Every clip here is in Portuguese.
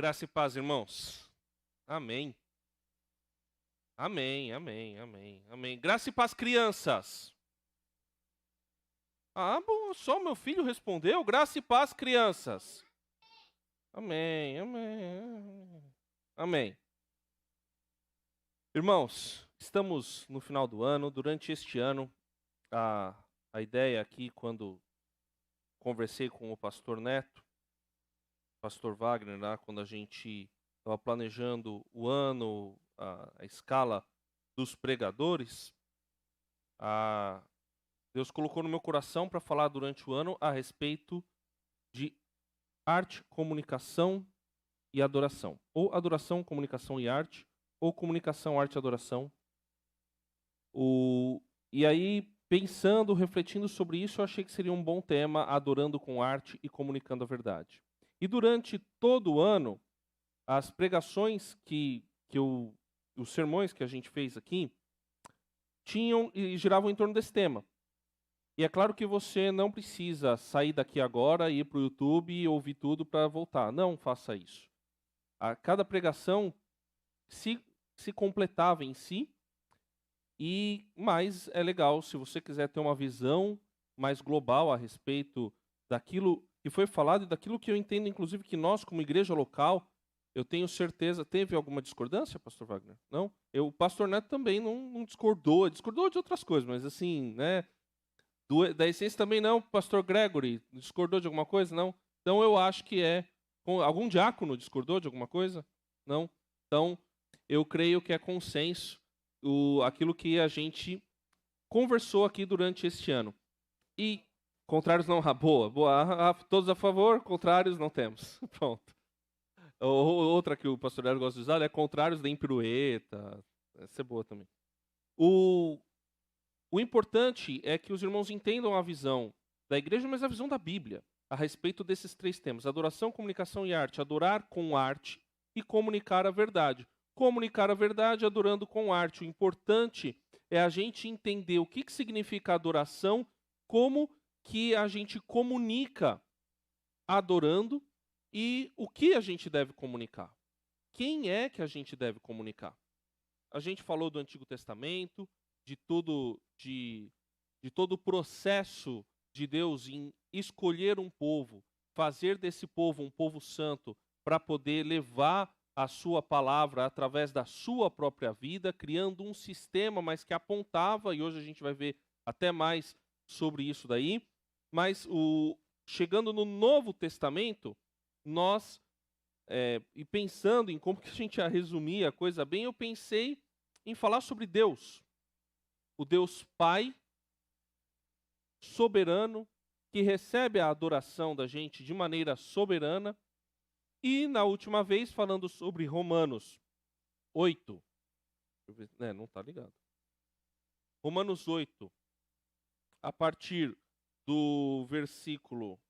Graça e paz, irmãos. Amém. Amém, amém, amém, amém. Graça e paz, crianças. Ah, bom, só meu filho respondeu. Graça e paz, crianças. Amém, amém, amém. Irmãos, estamos no final do ano. Durante este ano, a ideia aqui, quando conversei com o pastor Neto, pastor Wagner, lá, quando a gente estava planejando o ano, a escala dos pregadores, Deus colocou no meu coração para falar durante o ano a respeito de arte, comunicação e adoração. Ou adoração, comunicação e arte, ou comunicação, arte e adoração. E aí, pensando, refletindo sobre isso, eu achei que seria um bom tema, adorando com arte e comunicando a verdade. E durante todo o ano, as pregações os sermões que a gente fez aqui, tinham e giravam em torno desse tema. E é claro que você não precisa sair daqui agora, ir para o YouTube e ouvir tudo para voltar. Não faça isso. A cada pregação se completava em si, mas é legal, se você quiser ter uma visão mais global a respeito daquilo que foi falado e daquilo que eu entendo, inclusive, que nós, como igreja local, eu tenho certeza. Teve alguma discordância, pastor Wagner? Não? O pastor Neto também não discordou de outras coisas, mas assim, né? Da essência também não, pastor Gregory, discordou de alguma coisa? Não. Então eu acho que algum diácono discordou de alguma coisa? Não. Então eu creio que é consenso aquilo que a gente conversou aqui durante este ano. E contrários não, boa, todos a favor, contrários não temos. Pronto. Outra que o pastor Léo gosta de usar é contrários da pirueta. Essa é boa também. O importante é que os irmãos entendam a visão da igreja, mas a visão da Bíblia, a respeito desses três temas: adoração, comunicação e arte. Adorar com arte e comunicar a verdade. Comunicar a verdade adorando com arte. O importante é a gente entender o que significa adoração, como que a gente comunica adorando e o que a gente deve comunicar. Quem é que a gente deve comunicar? A gente falou do Antigo Testamento, de todo o processo de Deus em escolher um povo, fazer desse povo um povo santo, para poder levar a sua palavra através da sua própria vida, criando um sistema, mas que apontava, e hoje a gente vai ver até mais sobre isso daí, mas chegando no Novo Testamento, nós, e pensando em como que a gente ia resumir a coisa bem, eu pensei em falar sobre Deus. O Deus Pai, soberano, que recebe a adoração da gente de maneira soberana. E na última vez, falando sobre Romanos 8. Não está ligado. Romanos 8, a partir do versículo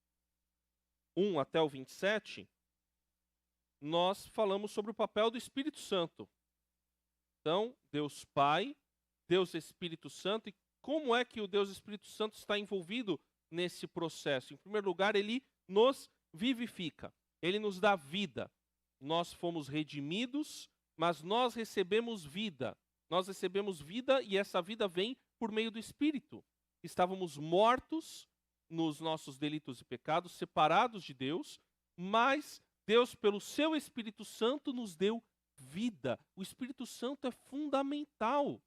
1 até o 27, nós falamos sobre o papel do Espírito Santo. Então, Deus Pai, Deus Espírito Santo, e como é que o Deus Espírito Santo está envolvido nesse processo? Em primeiro lugar, ele nos vivifica, ele nos dá vida. Nós fomos redimidos, mas nós recebemos vida. Nós recebemos vida e essa vida vem por meio do Espírito. Estávamos mortos nos nossos delitos e pecados, separados de Deus, mas Deus, pelo seu Espírito Santo, nos deu vida. O Espírito Santo é fundamental.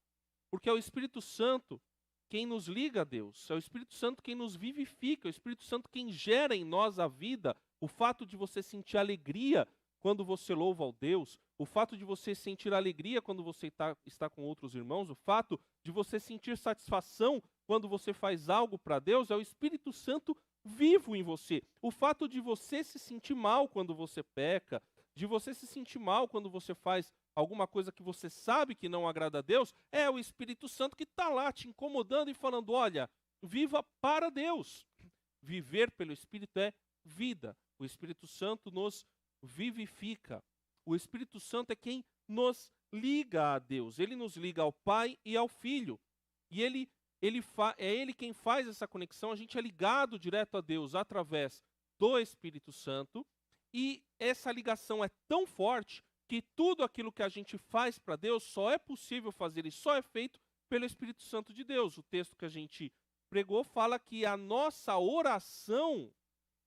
Porque é o Espírito Santo quem nos liga a Deus, é o Espírito Santo quem nos vivifica, é o Espírito Santo quem gera em nós a vida. O fato de você sentir alegria quando você louva ao Deus, o fato de você sentir alegria quando você está com outros irmãos, o fato de você sentir satisfação quando você faz algo para Deus, é o Espírito Santo vivo em você. O fato de você se sentir mal quando você peca, de você se sentir mal quando você faz alguma coisa que você sabe que não agrada a Deus, é o Espírito Santo que está lá te incomodando e falando: olha, viva para Deus. Viver pelo Espírito é vida. O Espírito Santo nos vivifica. O Espírito Santo é quem nos liga a Deus. Ele nos liga ao Pai e ao Filho. E é Ele quem faz essa conexão. A gente é ligado direto a Deus através do Espírito Santo. E essa ligação é tão forte que tudo aquilo que a gente faz para Deus só é possível fazer e só é feito pelo Espírito Santo de Deus. O texto que a gente pregou fala que a nossa oração,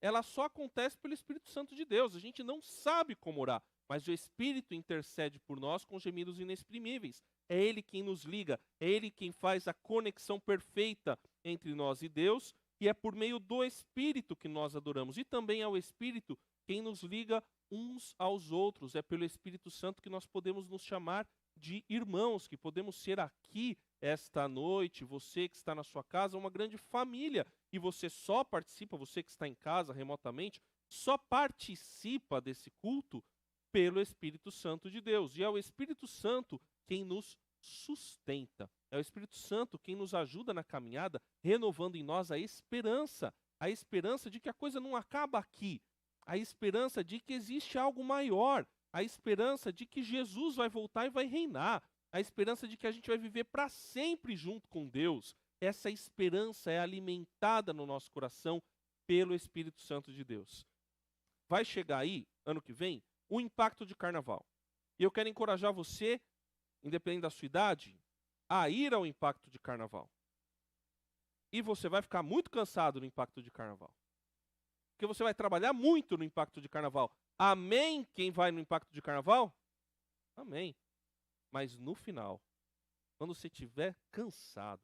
ela só acontece pelo Espírito Santo de Deus. A gente não sabe como orar, mas o Espírito intercede por nós com gemidos inexprimíveis. É Ele quem nos liga, é Ele quem faz a conexão perfeita entre nós e Deus, e é por meio do Espírito que nós adoramos. E também é o Espírito quem nos liga uns aos outros. É pelo Espírito Santo que nós podemos nos chamar de irmãos, que podemos ser aqui esta noite, você que está na sua casa, uma grande família, e você só participa, você que está em casa remotamente, só participa desse culto pelo Espírito Santo de Deus. E é o Espírito Santo quem nos sustenta. É o Espírito Santo quem nos ajuda na caminhada, renovando em nós a esperança de que a coisa não acaba aqui, a esperança de que existe algo maior, a esperança de que Jesus vai voltar e vai reinar, a esperança de que a gente vai viver para sempre junto com Deus. Essa esperança é alimentada no nosso coração pelo Espírito Santo de Deus. Vai chegar aí, ano que vem, o impacto de carnaval. E eu quero encorajar você, independente da sua idade, a ir ao impacto de carnaval. E você vai ficar muito cansado no impacto de carnaval. Porque você vai trabalhar muito no impacto de carnaval. Amém? Quem vai no impacto de carnaval? Amém. Mas no final, quando você estiver cansado,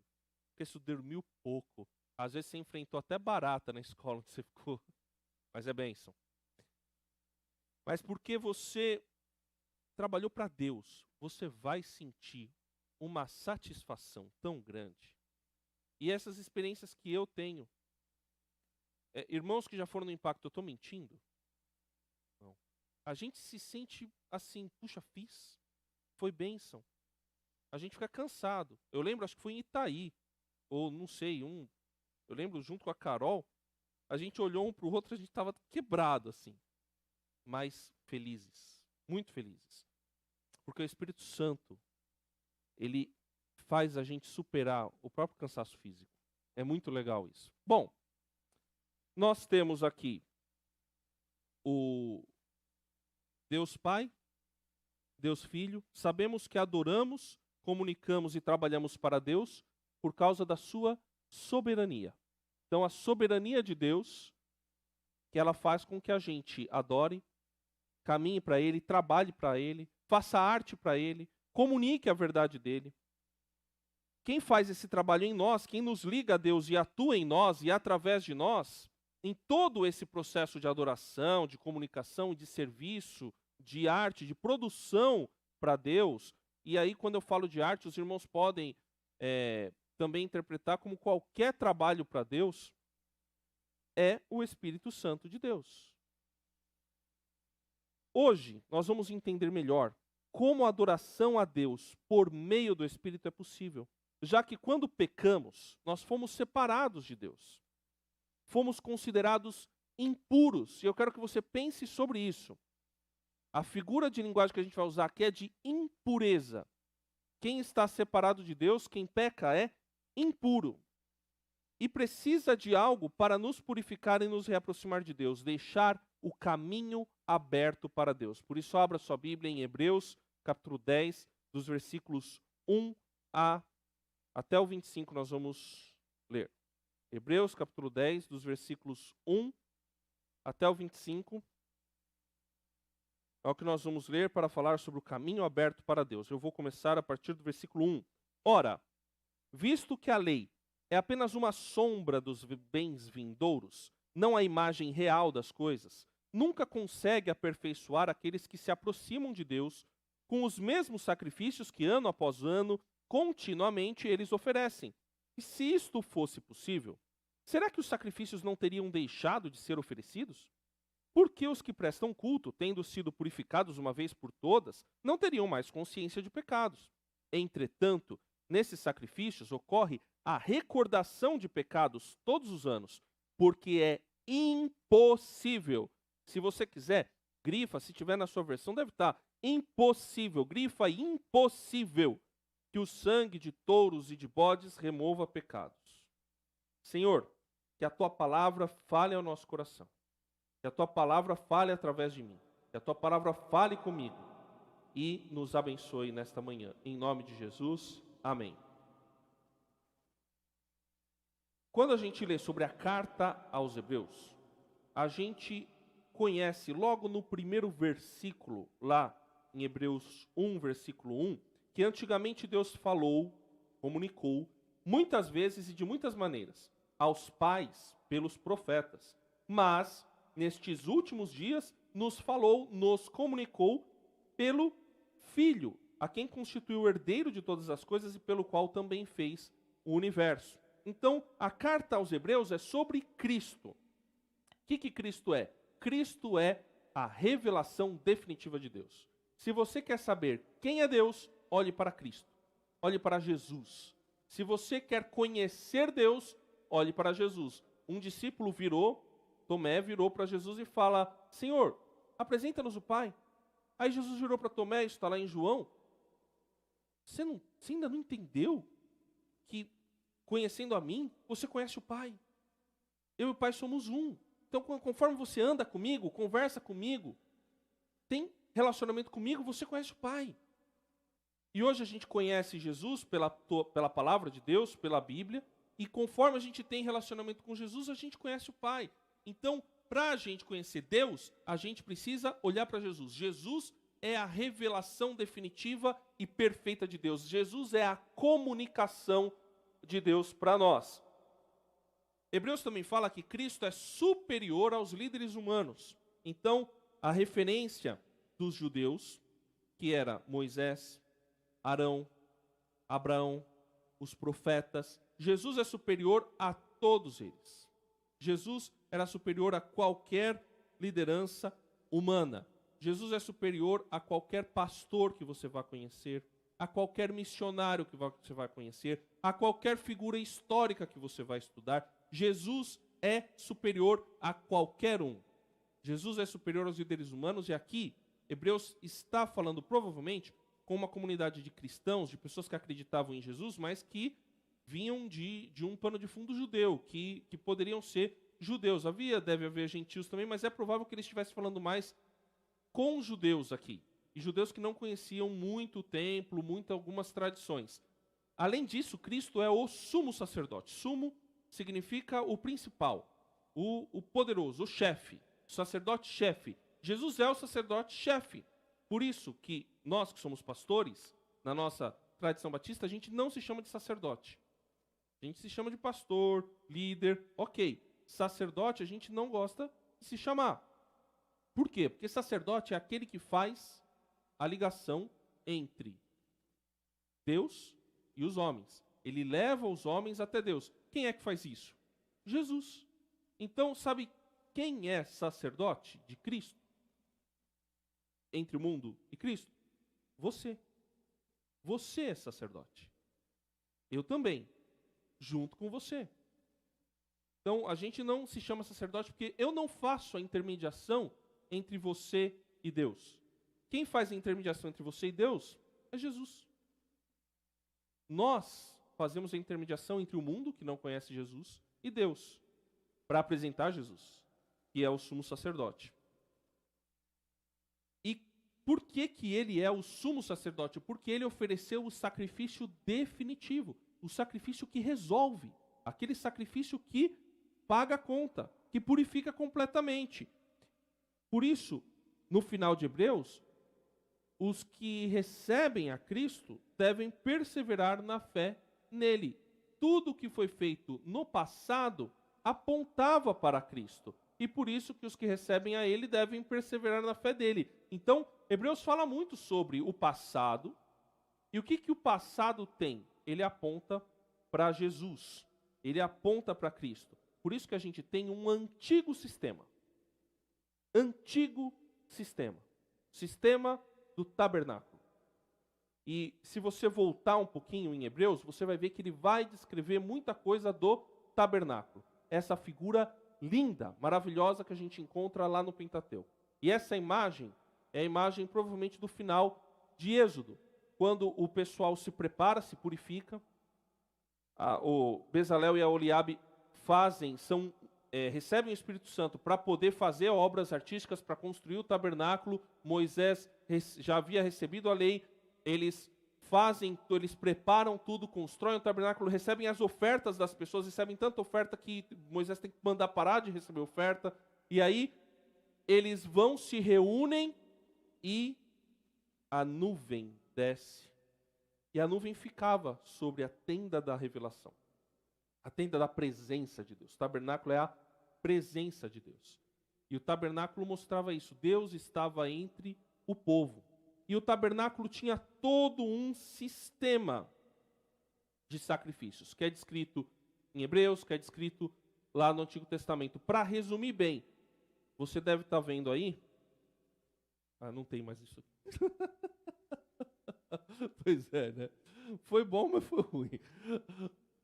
porque você dormiu pouco, às vezes você enfrentou até barata na escola onde você ficou, mas é bênção. Mas porque você trabalhou para Deus, você vai sentir uma satisfação tão grande. E essas experiências que eu tenho, irmãos que já foram no impacto, eu estou mentindo? Não. A gente se sente assim, puxa, fiz, foi bênção. A gente fica cansado. Eu lembro, acho que foi em Itaí, ou não sei, eu lembro junto com a Carol, a gente olhou um para o outro, a gente estava quebrado assim, mas felizes, muito felizes. Porque o Espírito Santo, ele faz a gente superar o próprio cansaço físico. É muito legal isso. Bom, nós temos aqui o Deus Pai, Deus Filho. Sabemos que adoramos, comunicamos e trabalhamos para Deus por causa da sua soberania. Então, a soberania de Deus, que ela faz com que a gente adore, caminhe para Ele, trabalhe para Ele, faça arte para Ele, comunique a verdade dEle. Quem faz esse trabalho em nós, quem nos liga a Deus e atua em nós e através de nós, em todo esse processo de adoração, de comunicação, de serviço, de arte, de produção para Deus. E aí, quando eu falo de arte, os irmãos podem também interpretar como qualquer trabalho para Deus, é o Espírito Santo de Deus. Hoje, nós vamos entender melhor como a adoração a Deus por meio do Espírito é possível. Já que quando pecamos, nós fomos separados de Deus. Fomos considerados impuros. E eu quero que você pense sobre isso. A figura de linguagem que a gente vai usar aqui é de impureza. Quem está separado de Deus, quem peca é impuro. E precisa de algo para nos purificar e nos reaproximar de Deus. Deixar o caminho aberto para Deus. Por isso, abra sua Bíblia em Hebreus, capítulo 10, dos versículos 1 até o 25, nós vamos ler. Hebreus, capítulo 10, dos versículos 1 até o 25. É o que nós vamos ler para falar sobre o caminho aberto para Deus. Eu vou começar a partir do versículo 1. Ora, visto que a lei é apenas uma sombra dos bens vindouros, não a imagem real das coisas, nunca consegue aperfeiçoar aqueles que se aproximam de Deus com os mesmos sacrifícios que ano após ano, continuamente eles oferecem. E se isto fosse possível, será que os sacrifícios não teriam deixado de ser oferecidos? Porque os que prestam culto, tendo sido purificados uma vez por todas, não teriam mais consciência de pecados. Entretanto, nesses sacrifícios ocorre a recordação de pecados todos os anos, porque é impossível. Se você quiser, grifa, se tiver na sua versão, deve estar impossível, grifa impossível, que o sangue de touros e de bodes remova pecados. Senhor, que a Tua palavra fale ao nosso coração. Que a tua palavra fale através de mim. Que a tua palavra fale comigo. E nos abençoe nesta manhã. Em nome de Jesus. Amém. Quando a gente lê sobre a carta aos Hebreus, a gente conhece logo no primeiro versículo, lá em Hebreus 1, versículo 1, que antigamente Deus falou, comunicou, muitas vezes e de muitas maneiras, aos pais pelos profetas. Mas, nestes últimos dias, nos falou, nos comunicou pelo Filho, a quem constituiu o herdeiro de todas as coisas e pelo qual também fez o universo. Então, a carta aos Hebreus é sobre Cristo. O que Cristo é? Cristo é a revelação definitiva de Deus. Se você quer saber quem é Deus, olhe para Cristo. Olhe para Jesus. Se você quer conhecer Deus, olhe para Jesus. Um discípulo Tomé virou para Jesus e fala: Senhor, apresenta-nos o Pai. Aí Jesus virou para Tomé, isso está lá em João. Você ainda não entendeu que, conhecendo a mim, você conhece o Pai? Eu e o Pai somos um. Então, conforme você anda comigo, conversa comigo, tem relacionamento comigo, você conhece o Pai. E hoje a gente conhece Jesus pela palavra de Deus, pela Bíblia, e conforme a gente tem relacionamento com Jesus, a gente conhece o Pai. Então, para a gente conhecer Deus, a gente precisa olhar para Jesus. Jesus é a revelação definitiva e perfeita de Deus. Jesus é a comunicação de Deus para nós. Hebreus também fala que Cristo é superior aos líderes humanos. Então, a referência dos judeus, que era Moisés, Arão, Abraão, os profetas, Jesus é superior a todos eles. Jesus era superior a qualquer liderança humana. Jesus é superior a qualquer pastor que você vá conhecer, a qualquer missionário que você vai conhecer, a qualquer figura histórica que você vai estudar. Jesus é superior a qualquer um. Jesus é superior aos líderes humanos, e aqui Hebreus está falando provavelmente com uma comunidade de cristãos, de pessoas que acreditavam em Jesus, mas que vinham de um pano de fundo judeu, que poderiam ser judeus. Deve haver gentios também, mas é provável que ele estivesse falando mais com judeus aqui. E judeus que não conheciam muito o templo, algumas tradições. Além disso, Cristo é o sumo sacerdote. Sumo significa o principal, o poderoso, o chefe, o sacerdote-chefe. Jesus é o sacerdote-chefe. Por isso que nós que somos pastores, na nossa tradição batista, a gente não se chama de sacerdote. A gente se chama de pastor, líder, ok. Sacerdote a gente não gosta de se chamar. Por quê? Porque sacerdote é aquele que faz a ligação entre Deus e os homens. Ele leva os homens até Deus. Quem é que faz isso? Jesus. Então, sabe quem é sacerdote de Cristo? Entre o mundo e Cristo? Você. Você é sacerdote. Eu também. Junto com você. Então, a gente não se chama sacerdote porque eu não faço a intermediação entre você e Deus. Quem faz a intermediação entre você e Deus é Jesus. Nós fazemos a intermediação entre o mundo, que não conhece Jesus, e Deus, para apresentar Jesus, que é o sumo sacerdote. E por que ele é o sumo sacerdote? Porque ele ofereceu o sacrifício definitivo, o sacrifício que resolve, aquele sacrifício que paga a conta, que purifica completamente. Por isso, no final de Hebreus, os que recebem a Cristo devem perseverar na fé nele. Tudo que foi feito no passado apontava para Cristo. E por isso que os que recebem a ele devem perseverar na fé dele. Então, Hebreus fala muito sobre o passado. E o que o passado tem? Ele aponta para Jesus. Ele aponta para Cristo. Por isso que a gente tem um antigo sistema. Antigo sistema. Sistema do tabernáculo. E se você voltar um pouquinho em Hebreus, você vai ver que ele vai descrever muita coisa do tabernáculo. Essa figura linda, maravilhosa que a gente encontra lá no Pentateuco. E essa imagem é a imagem provavelmente do final de Êxodo, quando o pessoal se prepara, se purifica, o Bezalel e a Oliabe recebem o Espírito Santo para poder fazer obras artísticas, para construir o tabernáculo. Moisés já havia recebido a lei, eles preparam tudo, constroem o tabernáculo, recebem as ofertas das pessoas, recebem tanta oferta que Moisés tem que mandar parar de receber oferta, e aí eles se reúnem e a nuvem desce. E a nuvem ficava sobre a tenda da revelação, a tenda da presença de Deus. O tabernáculo é a presença de Deus. E o tabernáculo mostrava isso, Deus estava entre o povo. E o tabernáculo tinha todo um sistema de sacrifícios, que é descrito em Hebreus, que é descrito lá no Antigo Testamento. Para resumir bem, você deve estar vendo aí. Não tem mais isso aqui. Pois é, né? Foi bom, mas foi ruim.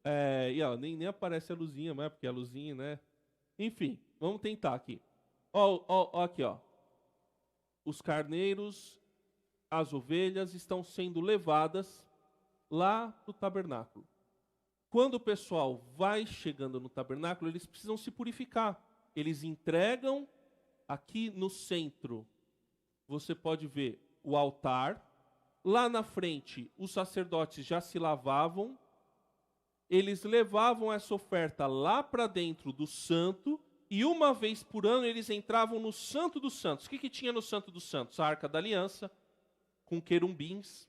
E nem aparece a luzinha, mas porque a luzinha, né? Enfim, vamos tentar aqui. Aqui, ó. Os carneiros, as ovelhas estão sendo levadas lá para o tabernáculo. Quando o pessoal vai chegando no tabernáculo, eles precisam se purificar. Eles entregam aqui no centro. Você pode ver o altar. Lá na frente, os sacerdotes já se lavavam. Eles levavam essa oferta lá para dentro do santo. E uma vez por ano eles entravam no Santo dos Santos. O que tinha no Santo dos Santos? A Arca da Aliança, com querumbins.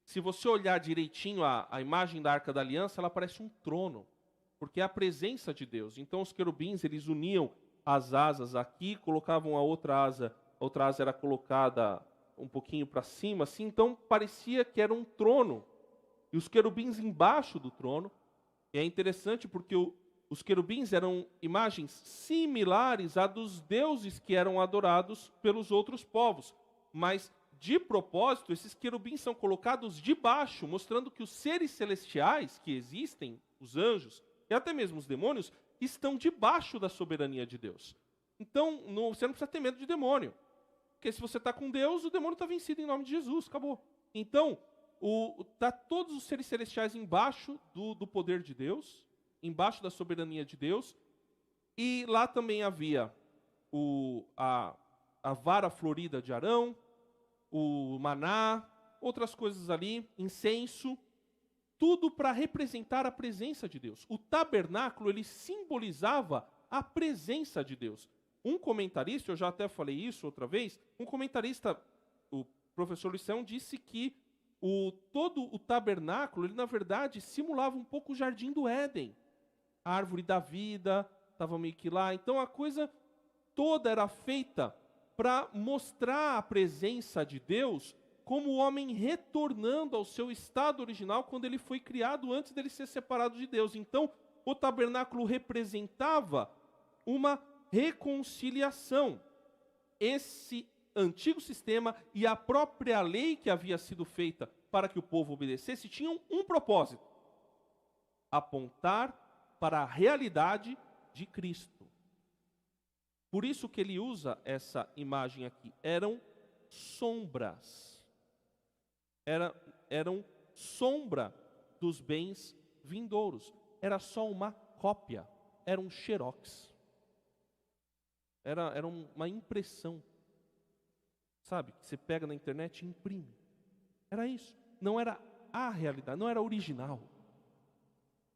Se você olhar direitinho a imagem da Arca da Aliança, ela parece um trono, porque é a presença de Deus. Então os querubins, eles uniam as asas aqui, colocavam a outra asa era colocada um pouquinho para cima, assim, então parecia que era um trono. E os querubins embaixo do trono. E é interessante porque os querubins eram imagens similares a dos deuses que eram adorados pelos outros povos. Mas, de propósito, esses querubins são colocados debaixo, mostrando que os seres celestiais que existem, os anjos e até mesmo os demônios, estão debaixo da soberania de Deus. Então, você não precisa ter medo de demônio. Porque se você está com Deus, o demônio está vencido em nome de Jesus, acabou. Então, todos os seres celestiais embaixo do poder de Deus, embaixo da soberania de Deus. E lá também havia a vara florida de Arão, o maná, outras coisas ali, incenso, tudo para representar a presença de Deus. O tabernáculo, ele simbolizava a presença de Deus. Um comentarista, eu já até falei isso outra vez, um comentarista, o professor Lucião, disse que todo o tabernáculo, ele na verdade simulava um pouco o jardim do Éden. A árvore da vida estava meio que lá. Então a coisa toda era feita para mostrar a presença de Deus como o homem retornando ao seu estado original quando ele foi criado antes dele ser separado de Deus. Então o tabernáculo representava uma reconciliação. Esse antigo sistema e a própria lei que havia sido feita para que o povo obedecesse tinham um propósito: apontar para a realidade de Cristo. Por isso que ele usa essa imagem aqui. Eram sombras. Eram sombra dos bens vindouros. Era só uma cópia. Era um xerox. Era uma impressão. Sabe? Que você pega na internet e imprime. Era isso. Não era a realidade. Não era original.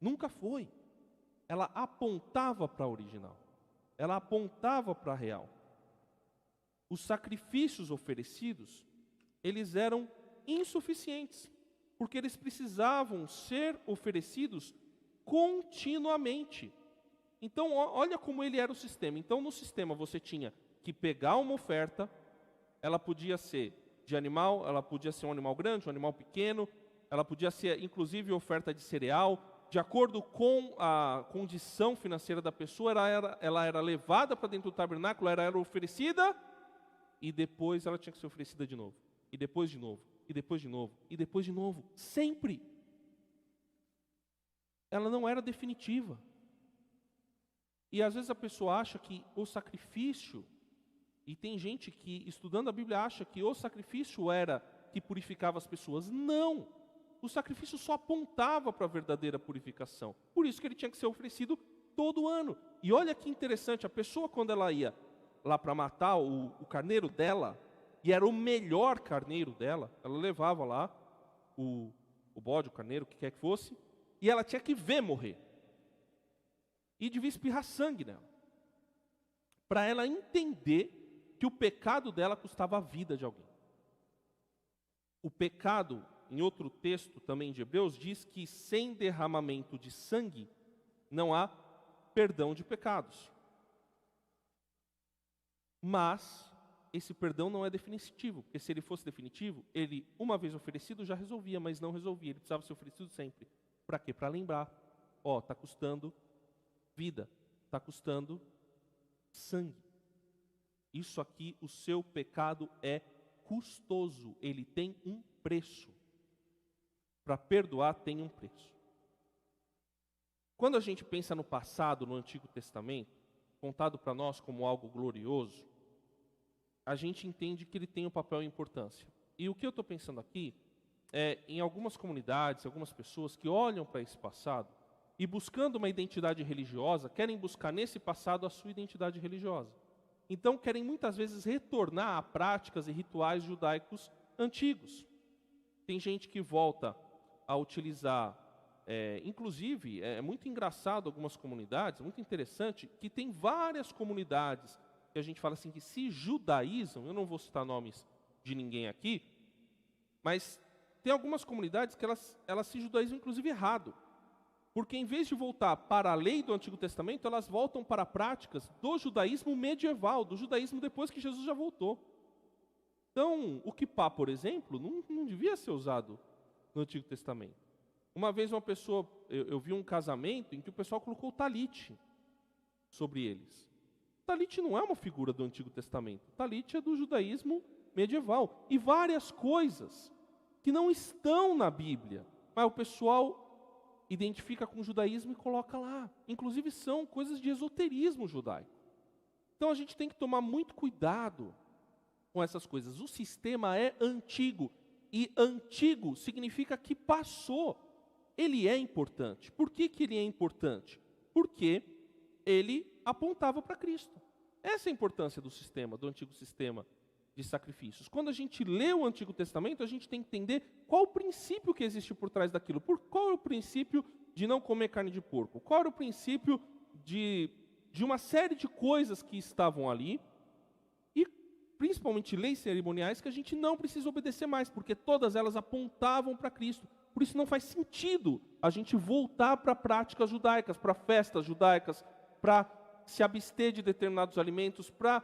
Nunca foi. Ela apontava para a original. Ela apontava para a real. Os sacrifícios oferecidos, eles eram insuficientes, porque eles precisavam ser oferecidos continuamente. Então, olha como ele era o sistema. Então, no sistema você tinha que pegar uma oferta, ela podia ser de animal, ela podia ser um animal grande, um animal pequeno, ela podia ser, inclusive, oferta de cereal. De acordo com a condição financeira da pessoa, ela era levada para dentro do tabernáculo, ela era oferecida, e depois ela tinha que ser oferecida de novo. E depois de novo, e depois de novo, e depois de novo. Sempre. Ela não era definitiva. E às vezes a pessoa acha que o sacrifício, e tem gente que, estudando a Bíblia, acha que o sacrifício era que purificava as pessoas. Não! O sacrifício só apontava para a verdadeira purificação. Por isso que ele tinha que ser oferecido todo ano. E olha que interessante, a pessoa quando ela ia lá para matar o carneiro dela, e era o melhor carneiro dela, ela levava lá o bode, o carneiro, o que quer que fosse, e ela tinha que ver morrer. E devia espirrar sangue nela. Para ela entender que o pecado dela custava a vida de alguém. O pecado, em outro texto também de Hebreus, diz que sem derramamento de sangue não há perdão de pecados. Mas esse perdão não é definitivo, porque se ele fosse definitivo, ele, uma vez oferecido, já resolvia, mas não resolvia, ele precisava ser oferecido sempre. Para quê? Para lembrar, está custando vida, está custando sangue. Isso aqui, o seu pecado é custoso, ele tem um preço. Para perdoar tem um preço. Quando a gente pensa no passado, no Antigo Testamento, contado para nós como algo glorioso, a gente entende que ele tem um papel e importância. E o que eu estou pensando aqui é em algumas comunidades, algumas pessoas que olham para esse passado e buscando uma identidade religiosa, querem buscar nesse passado a sua identidade religiosa. Então querem muitas vezes retornar a práticas e rituais judaicos antigos. Tem gente que volta a utilizar, inclusive, é muito engraçado algumas comunidades, muito interessante, que tem várias comunidades que a gente fala assim, que se judaizam, eu não vou citar nomes de ninguém aqui, mas tem algumas comunidades que elas se judaizam inclusive errado. Porque em vez de voltar para a lei do Antigo Testamento, elas voltam para práticas do judaísmo medieval, do judaísmo depois que Jesus já voltou. Então, o kippá, por exemplo, não devia ser usado no Antigo Testamento. Uma vez uma pessoa, eu vi um casamento em que o pessoal colocou o talite sobre eles. O talite não é uma figura do Antigo Testamento. O talite é do judaísmo medieval. E várias coisas que não estão na Bíblia, mas o pessoal identifica com o judaísmo e coloca lá. Inclusive são coisas de esoterismo judaico. Então a gente tem que tomar muito cuidado com essas coisas. O sistema é antigo. E antigo significa que passou. Ele é importante. Por que ele é importante? Porque ele apontava para Cristo. Essa é a importância do sistema, do antigo sistema de sacrifícios. Quando a gente lê o Antigo Testamento, a gente tem que entender qual o princípio que existe por trás daquilo. Qual é o princípio de não comer carne de porco? Qual era o princípio de uma série de coisas que estavam ali, e principalmente leis cerimoniais que a gente não precisa obedecer mais, porque todas elas apontavam para Cristo. Por isso não faz sentido a gente voltar para práticas judaicas, para festas judaicas, para se abster de determinados alimentos, para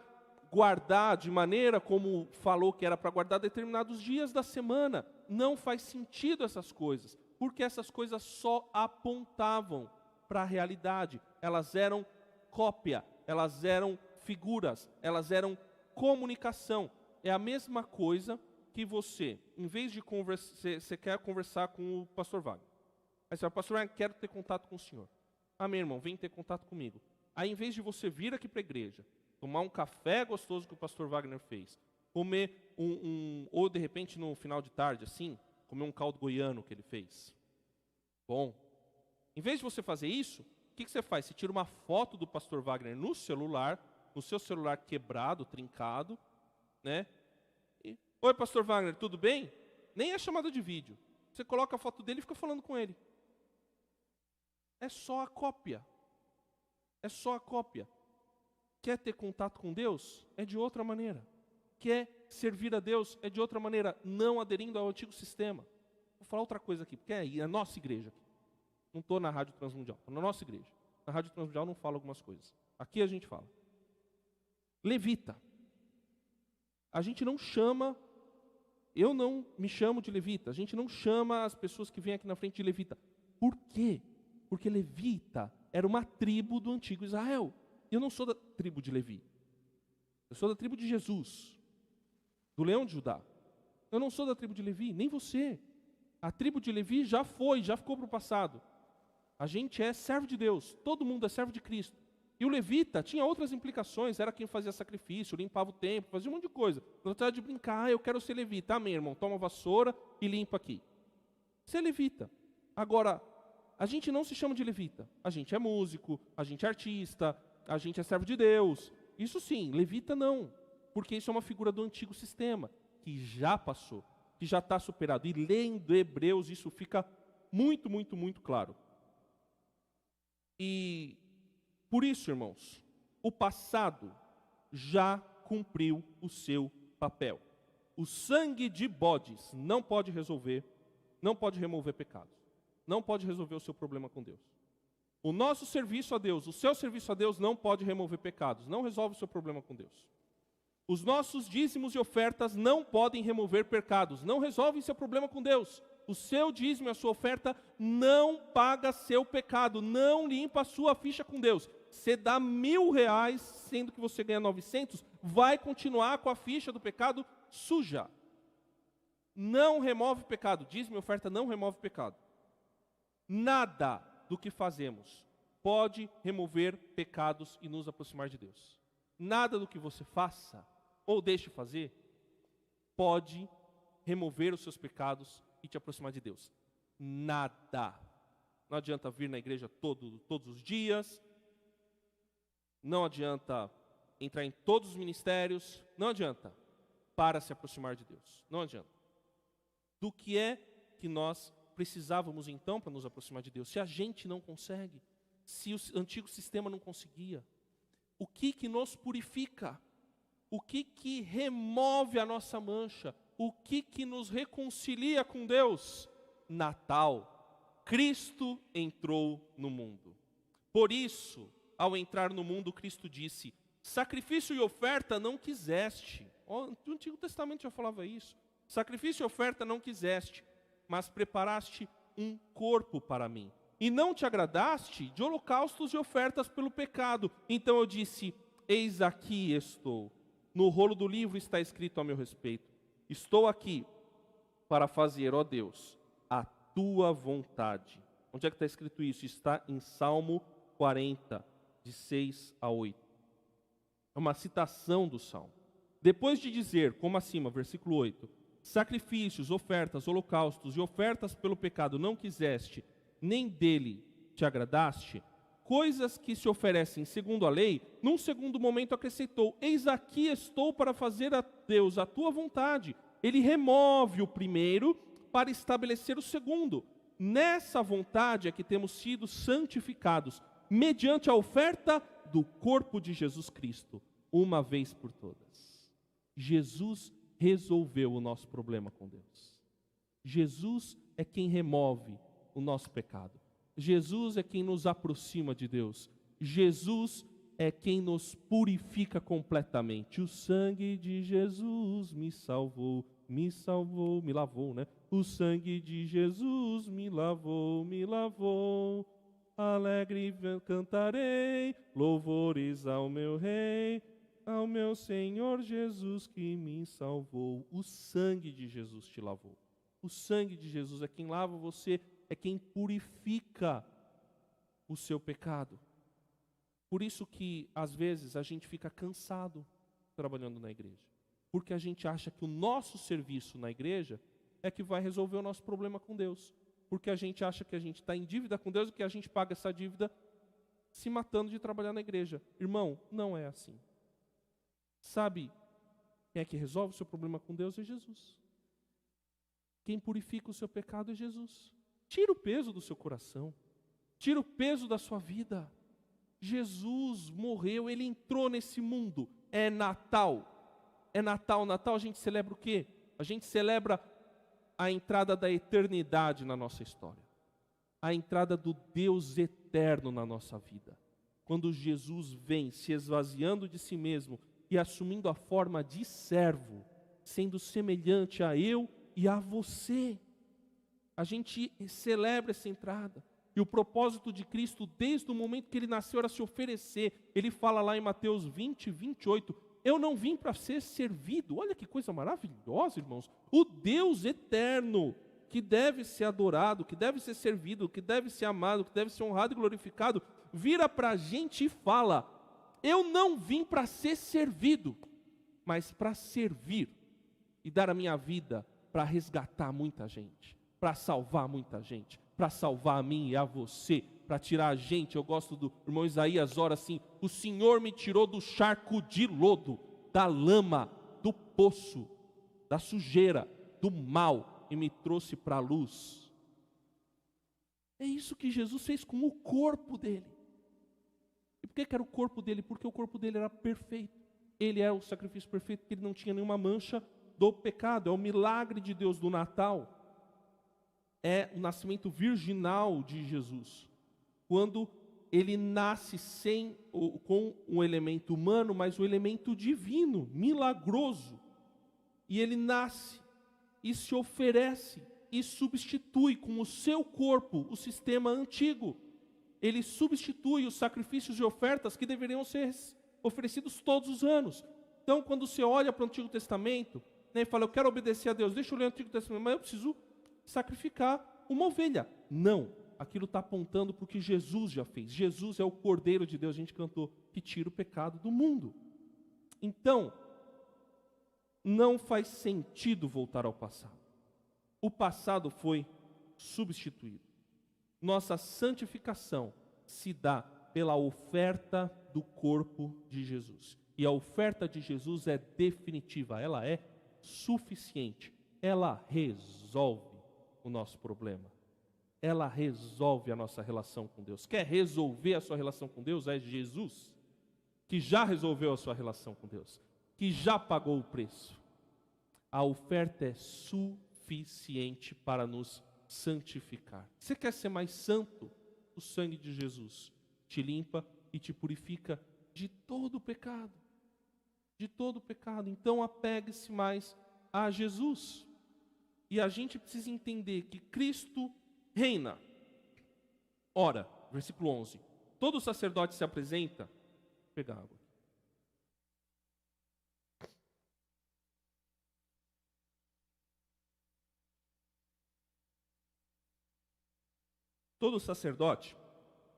guardar de maneira como falou que era para guardar determinados dias da semana. Não faz sentido essas coisas, porque essas coisas só apontavam para a realidade. Elas eram cópia, elas eram figuras, elas eram comunicação. É a mesma coisa que você, em vez de conversar, você quer conversar com o pastor Wagner. Aí você fala, pastor Wagner, quero ter contato com o senhor. Amém, irmão, vem ter contato comigo. Aí, em vez de você vir aqui para a igreja, tomar um café gostoso que o pastor Wagner fez, comer ou de repente no final de tarde, assim, comer um caldo goiano que ele fez. Bom, em vez de você fazer isso, o que você faz? Você tira uma foto do pastor Wagner no seu celular quebrado, trincado, né? E, oi, pastor Wagner, tudo bem? Nem é chamada de vídeo. Você coloca a foto dele e fica falando com ele. É só a cópia. É só a cópia. Quer ter contato com Deus? É de outra maneira. Quer servir a Deus? É de outra maneira, não aderindo ao antigo sistema. Vou falar outra coisa aqui, porque é a nossa igreja. Não estou na Rádio Transmundial, estou na nossa igreja. Na Rádio Transmundial não falo algumas coisas. Aqui a gente fala. Levita. A gente não chama, eu não me chamo de levita, a gente não chama as pessoas que vêm aqui na frente de levita. Por quê? Porque levita era uma tribo do antigo Israel. Eu não sou da tribo de Levi. Eu sou da tribo de Jesus, do leão de Judá. Eu não sou da tribo de Levi, nem você. A tribo de Levi já ficou para o passado. A gente é servo de Deus, todo mundo é servo de Cristo. E o levita tinha outras implicações, era quem fazia sacrifício, limpava o templo, fazia um monte de coisa. Não estava de brincar, eu quero ser levita. Amém, irmão, toma a vassoura e limpa aqui. Você é levita. Agora, a gente não se chama de levita. A gente é músico, a gente é artista, a gente é servo de Deus. Isso sim, levita não. Porque isso é uma figura do antigo sistema, que já passou, que já está superado. E lendo Hebreus, isso fica muito, muito, muito claro. E por isso, irmãos, o passado já cumpriu o seu papel. O sangue de bodes não pode resolver, não pode remover pecados. Não pode resolver o seu problema com Deus. O nosso serviço a Deus, o seu serviço a Deus não pode remover pecados. Não resolve o seu problema com Deus. Os nossos dízimos e ofertas não podem remover pecados. Não resolvem seu problema com Deus. O seu dízimo e a sua oferta não paga seu pecado. Não limpa a sua ficha com Deus. Você dá R$1.000, sendo que você ganha 900, vai continuar com a ficha do pecado suja. Não remove pecado. Dízimo e oferta não remove pecado. Nada do que fazemos pode remover pecados e nos aproximar de Deus. Nada do que você faça ou deixe fazer pode remover os seus pecados e te aproximar de Deus. Nada. Não adianta vir na igreja todos os dias. Não adianta entrar em todos os ministérios. Não adianta para se aproximar de Deus. Não adianta. Do que é que nós precisávamos então para nos aproximar de Deus? Se a gente não consegue, se o antigo sistema não conseguia, o que nos purifica? O que remove a nossa mancha? O que nos reconcilia com Deus? Natal. Cristo entrou no mundo. Por isso, ao entrar no mundo, Cristo disse: sacrifício e oferta não quiseste. O Antigo Testamento já falava isso. Sacrifício e oferta não quiseste, mas preparaste um corpo para mim. E não te agradaste de holocaustos e ofertas pelo pecado. Então eu disse: eis aqui estou. No rolo do livro está escrito a meu respeito. Estou aqui para fazer, ó Deus, a tua vontade. Onde é que está escrito isso? Está em Salmo 40, de 6 a 8. É uma citação do Salmo. Depois de dizer, como acima, versículo 8, sacrifícios, ofertas, holocaustos e ofertas pelo pecado não quiseste, nem dele te agradaste, coisas que se oferecem segundo a lei, num segundo momento acrescentou: eis aqui estou para fazer a Deus a tua vontade. Ele remove o primeiro para estabelecer o segundo. Nessa vontade é que temos sido santificados, mediante a oferta do corpo de Jesus Cristo, uma vez por todas. Jesus resolveu o nosso problema com Deus. Jesus é quem remove o nosso pecado. Jesus é quem nos aproxima de Deus. Jesus é quem nos purifica completamente. O sangue de Jesus me salvou, me lavou, né? O sangue de Jesus me lavou, me lavou. Alegre cantarei louvores ao meu Rei, ao meu Senhor Jesus que me salvou. O sangue de Jesus te lavou. O sangue de Jesus é quem lava você, é quem purifica o seu pecado. Por isso que, às vezes, a gente fica cansado trabalhando na igreja. Porque a gente acha que o nosso serviço na igreja é que vai resolver o nosso problema com Deus. Porque a gente acha que a gente está em dívida com Deus e que a gente paga essa dívida se matando de trabalhar na igreja. Irmão, não é assim. Sabe quem é que resolve o seu problema com Deus? É Jesus. Quem purifica o seu pecado é Jesus. Tira o peso do seu coração. Tira o peso da sua vida. Jesus morreu, Ele entrou nesse mundo. É Natal. É Natal. Natal a gente celebra o quê? A gente celebra a entrada da eternidade na nossa história. A entrada do Deus eterno na nossa vida. Quando Jesus vem se esvaziando de si mesmo e assumindo a forma de servo, sendo semelhante a eu e a você. A gente celebra essa entrada. E o propósito de Cristo, desde o momento que Ele nasceu, era se oferecer. Ele fala lá em Mateus 20, 28, eu não vim para ser servido. Olha que coisa maravilhosa, irmãos. O Deus eterno, que deve ser adorado, que deve ser servido, que deve ser amado, que deve ser honrado e glorificado, vira para a gente e fala, eu não vim para ser servido, mas para servir e dar a minha vida para resgatar muita gente, para salvar muita gente, para salvar a mim e a você, para tirar a gente. Eu gosto do irmão Isaías, ora assim: o Senhor me tirou do charco de lodo, da lama, do poço, da sujeira, do mal, e me trouxe para a luz. É isso que Jesus fez com o corpo dele. E por que era o corpo dele? Porque o corpo dele era perfeito. Ele é o sacrifício perfeito, porque ele não tinha nenhuma mancha do pecado. É o milagre de Deus do Natal. É o nascimento virginal de Jesus. Quando ele nasce com um elemento humano, mas um elemento divino, milagroso. E ele nasce e se oferece e substitui com o seu corpo o sistema antigo. Ele substitui os sacrifícios e ofertas que deveriam ser oferecidos todos os anos. Então, quando você olha para o Antigo Testamento, né, e fala: eu quero obedecer a Deus, deixa eu ler o Antigo Testamento, mas eu preciso sacrificar uma ovelha. Não, aquilo está apontando para o que Jesus já fez. Jesus é o Cordeiro de Deus, a gente cantou, que tira o pecado do mundo. Então, não faz sentido voltar ao passado. O passado foi substituído. Nossa santificação se dá pela oferta do corpo de Jesus. E a oferta de Jesus é definitiva, ela é suficiente. Ela resolve o nosso problema. Ela resolve a nossa relação com Deus. Quer resolver a sua relação com Deus? É Jesus, que já resolveu a sua relação com Deus, que já pagou o preço. A oferta é suficiente para nos santificar. Você quer ser mais santo? O sangue de Jesus te limpa e te purifica de todo o pecado. De todo o pecado. Então apegue-se mais a Jesus. E a gente precisa entender que Cristo reina. Ora, versículo 11. Todo sacerdote se apresenta. Vou pegar água. Todo sacerdote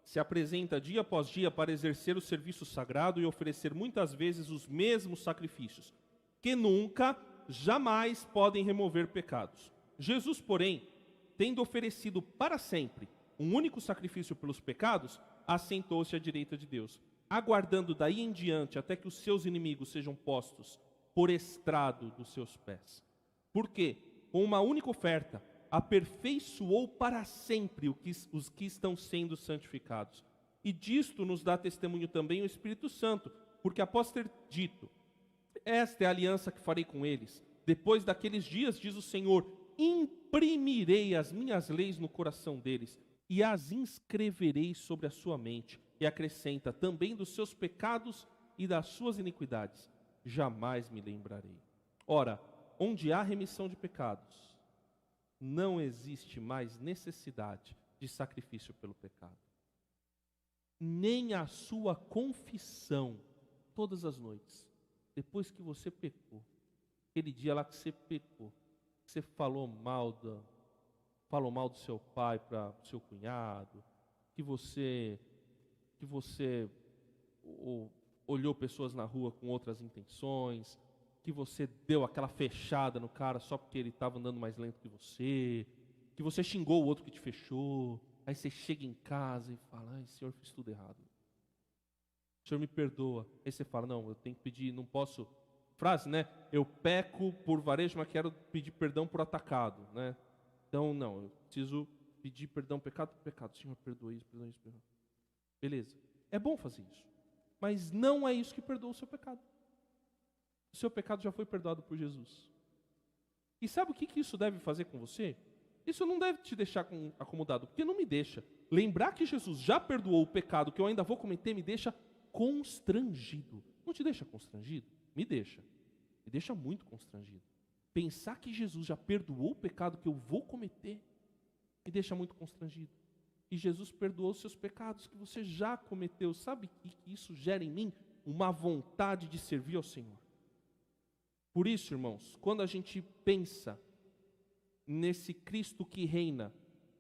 se apresenta dia após dia para exercer o serviço sagrado e oferecer muitas vezes os mesmos sacrifícios, que nunca, jamais podem remover pecados. Jesus, porém, tendo oferecido para sempre um único sacrifício pelos pecados, assentou-se à direita de Deus, aguardando daí em diante até que os seus inimigos sejam postos por estrado dos seus pés. Porque, com uma única oferta, aperfeiçoou para sempre os que estão sendo santificados. E disto nos dá testemunho também o Espírito Santo, porque após ter dito: esta é a aliança que farei com eles, depois daqueles dias, diz o Senhor, imprimirei as minhas leis no coração deles, e as inscreverei sobre a sua mente. E acrescenta: também dos seus pecados e das suas iniquidades jamais me lembrarei. Ora, onde há remissão de pecados, não existe mais necessidade de sacrifício pelo pecado. Nem a sua confissão, todas as noites, depois que você pecou, aquele dia lá que você pecou, que você falou mal do seu pai para o seu cunhado, que você olhou pessoas na rua com outras intenções, que você deu aquela fechada no cara só porque ele estava andando mais lento que você xingou o outro que te fechou, aí você chega em casa e fala: ai, Senhor, fiz tudo errado. O Senhor me perdoa. Aí você fala: não, eu tenho que pedir, não posso... Frase, né? Eu peco por varejo, mas quero pedir perdão por atacado, né? Então, não, eu preciso pedir perdão, pecado por pecado. Senhor, perdoa isso, perdoa isso, perdoa. Beleza. É bom fazer isso. Mas não é isso que perdoa o seu pecado. O seu pecado já foi perdoado por Jesus. E sabe o que isso deve fazer com você? Isso não deve te deixar acomodado, porque não me deixa. Lembrar que Jesus já perdoou o pecado que eu ainda vou cometer me deixa constrangido. Não te deixa constrangido? Me deixa. Me deixa muito constrangido. Pensar que Jesus já perdoou o pecado que eu vou cometer me deixa muito constrangido. E Jesus perdoou os seus pecados que você já cometeu. Sabe que isso gera em mim uma vontade de servir ao Senhor. Por isso, irmãos, quando a gente pensa nesse Cristo que reina,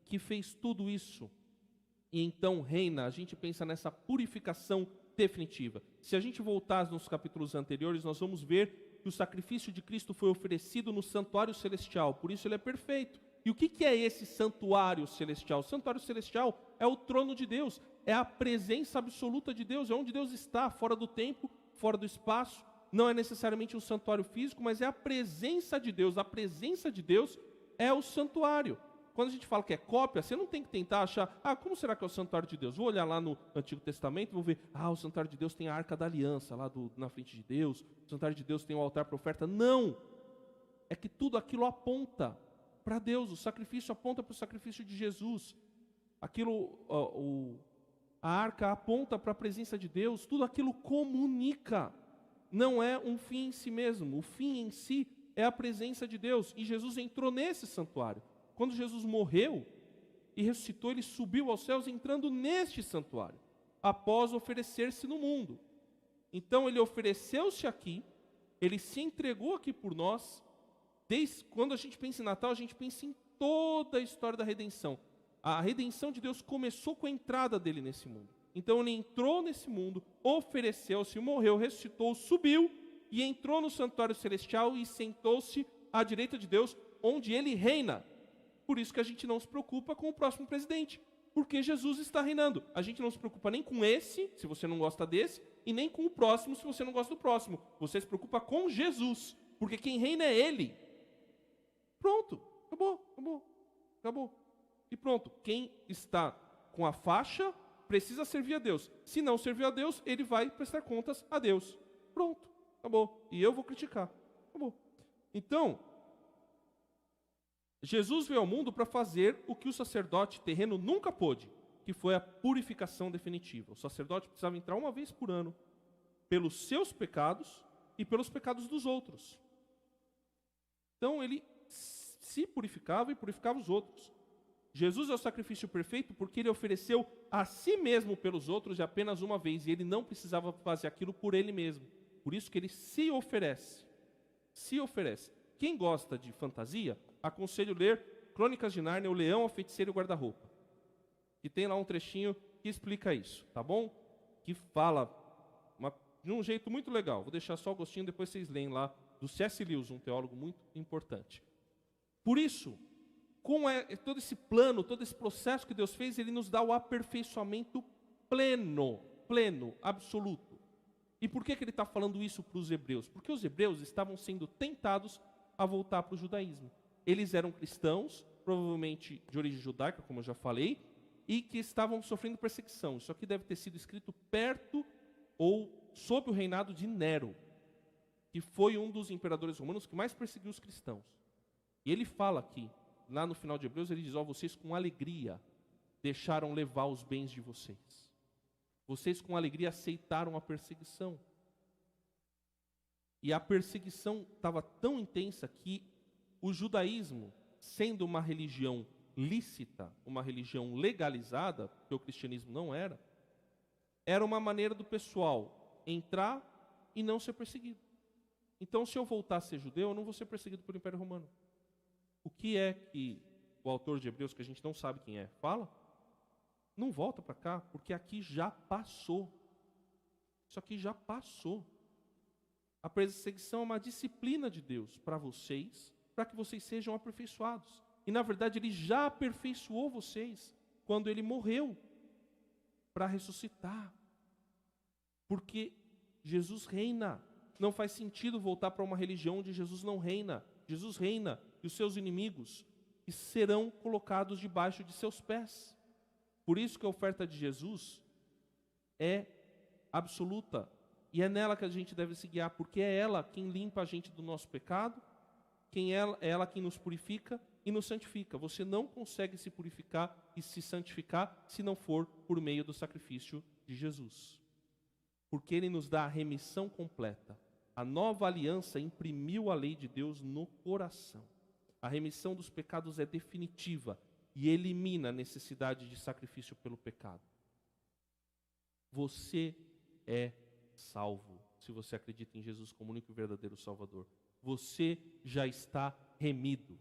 que fez tudo isso, e então reina, a gente pensa nessa purificação definitiva. Se a gente voltar nos capítulos anteriores, nós vamos ver que o sacrifício de Cristo foi oferecido no santuário celestial, por isso ele é perfeito. E o que é esse santuário celestial? O santuário celestial é o trono de Deus, é a presença absoluta de Deus, é onde Deus está, fora do tempo, fora do espaço. Não é necessariamente um santuário físico, mas é a presença de Deus. A presença de Deus é o santuário. Quando a gente fala que é cópia, você não tem que tentar achar, como será que é o santuário de Deus? Vou olhar lá no Antigo Testamento e vou ver, o santuário de Deus tem a Arca da Aliança lá na frente de Deus, o santuário de Deus tem o altar para oferta. Não! É que tudo aquilo aponta para Deus, o sacrifício aponta para o sacrifício de Jesus. A arca aponta para a presença de Deus, tudo aquilo comunica. Não é um fim em si mesmo, o fim em si é a presença de Deus. E Jesus entrou nesse santuário. Quando Jesus morreu e ressuscitou, ele subiu aos céus entrando neste santuário, após oferecer-se no mundo. Então ele ofereceu-se aqui, ele se entregou aqui por nós. Quando a gente pensa em Natal, a gente pensa em toda a história da redenção. A redenção de Deus começou com a entrada dele nesse mundo. Então ele entrou nesse mundo, ofereceu-se, morreu, ressuscitou, subiu e entrou no santuário celestial e sentou-se à direita de Deus, onde ele reina. Por isso que a gente não se preocupa com o próximo presidente, porque Jesus está reinando. A gente não se preocupa nem com esse, se você não gosta desse, e nem com o próximo, se você não gosta do próximo. Você se preocupa com Jesus, porque quem reina é Ele. Pronto, acabou. E pronto, quem está com a faixa precisa servir a Deus. Se não servir a Deus, ele vai prestar contas a Deus. Pronto, acabou. E eu vou criticar. Acabou. Então, Jesus veio ao mundo para fazer o que o sacerdote terreno nunca pôde, que foi a purificação definitiva. O sacerdote precisava entrar uma vez por ano pelos seus pecados e pelos pecados dos outros. Então ele se purificava e purificava os outros. Jesus é o sacrifício perfeito porque ele ofereceu a si mesmo pelos outros e apenas uma vez, e ele não precisava fazer aquilo por ele mesmo. Por isso que ele se oferece. Se oferece. Quem gosta de fantasia, aconselho ler Crônicas de Nárnia, o Leão, a Feiticeira e o Guarda-Roupa. E tem lá um trechinho que explica isso, tá bom? Que fala de um jeito muito legal. Vou deixar só o gostinho, depois vocês leem lá, do C.S. Lewis, um teólogo muito importante. Por isso, com todo esse plano, todo esse processo que Deus fez, Ele nos dá o aperfeiçoamento pleno, absoluto. E por que Ele está falando isso para os hebreus? Porque os hebreus estavam sendo tentados a voltar para o judaísmo. Eles eram cristãos, provavelmente de origem judaica, como eu já falei, e que estavam sofrendo perseguição. Isso aqui deve ter sido escrito perto ou sob o reinado de Nero, que foi um dos imperadores romanos que mais perseguiu os cristãos. E ele fala aqui, lá no final de Hebreus, ele diz, vocês com alegria deixaram levar os bens de vocês. Vocês com alegria aceitaram a perseguição. E a perseguição estava tão intensa que o judaísmo, sendo uma religião lícita, uma religião legalizada, porque o cristianismo não era uma maneira do pessoal entrar e não ser perseguido. Então, se eu voltar a ser judeu, eu não vou ser perseguido pelo Império Romano. O que é que o autor de Hebreus, que a gente não sabe quem é, fala? Não volta para cá, porque aqui já passou. Isso aqui já passou. A perseguição é uma disciplina de Deus para vocês, para que vocês sejam aperfeiçoados. E na verdade Ele já aperfeiçoou vocês quando Ele morreu para ressuscitar. Porque Jesus reina. Não faz sentido voltar para uma religião onde Jesus não reina. Jesus reina e os seus inimigos serão colocados debaixo de seus pés. Por isso que a oferta de Jesus é absoluta. E é nela que a gente deve se guiar, porque é ela quem limpa a gente do nosso pecado, é ela quem nos purifica e nos santifica. Você não consegue se purificar e se santificar se não for por meio do sacrifício de Jesus. Porque Ele nos dá a remissão completa. A nova aliança imprimiu a lei de Deus no coração. A remissão dos pecados é definitiva e elimina a necessidade de sacrifício pelo pecado. Você é salvo, se você acredita em Jesus como único e verdadeiro Salvador. Você já está remido.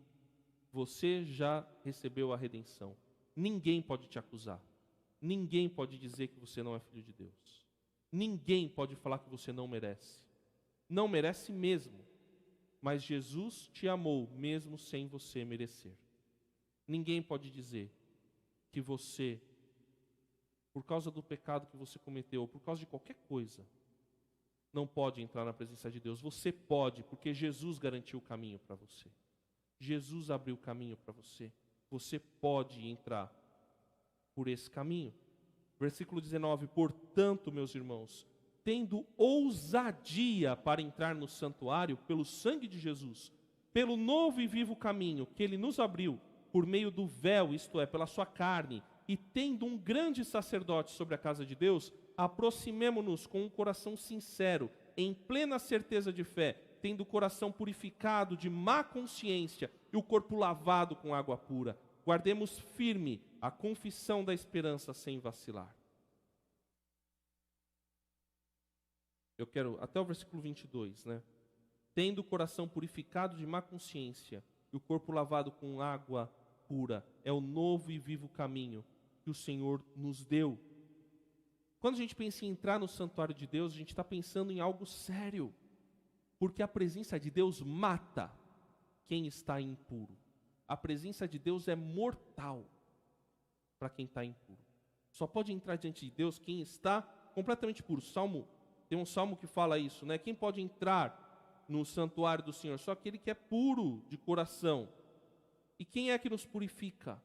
Você já recebeu a redenção. Ninguém pode te acusar. Ninguém pode dizer que você não é filho de Deus. Ninguém pode falar que você não merece. Não merece mesmo. Mas Jesus te amou mesmo sem você merecer. Ninguém pode dizer que você, por causa do pecado que você cometeu, ou por causa de qualquer coisa, não pode entrar na presença de Deus. Você pode, porque Jesus garantiu o caminho para você. Jesus abriu o caminho para você. Você pode entrar por esse caminho. Versículo 19: portanto, meus irmãos, tendo ousadia para entrar no santuário pelo sangue de Jesus, pelo novo e vivo caminho que Ele nos abriu, por meio do véu, isto é, pela sua carne, e tendo um grande sacerdote sobre a casa de Deus, aproximemo-nos com um coração sincero, em plena certeza de fé, tendo o coração purificado de má consciência e o corpo lavado com água pura. Guardemos firme a confissão da esperança sem vacilar. Eu quero, até o versículo 22, né? Tendo o coração purificado de má consciência e o corpo lavado com água pura, é o novo e vivo caminho que o Senhor nos deu. Quando a gente pensa em entrar no santuário de Deus, a gente está pensando em algo sério, porque a presença de Deus mata quem está impuro. A presença de Deus é mortal para quem está impuro. Só pode entrar diante de Deus quem está completamente puro. Tem um salmo que fala isso, né? Quem pode entrar no santuário do Senhor? Só aquele que é puro de coração. E quem é que nos purifica?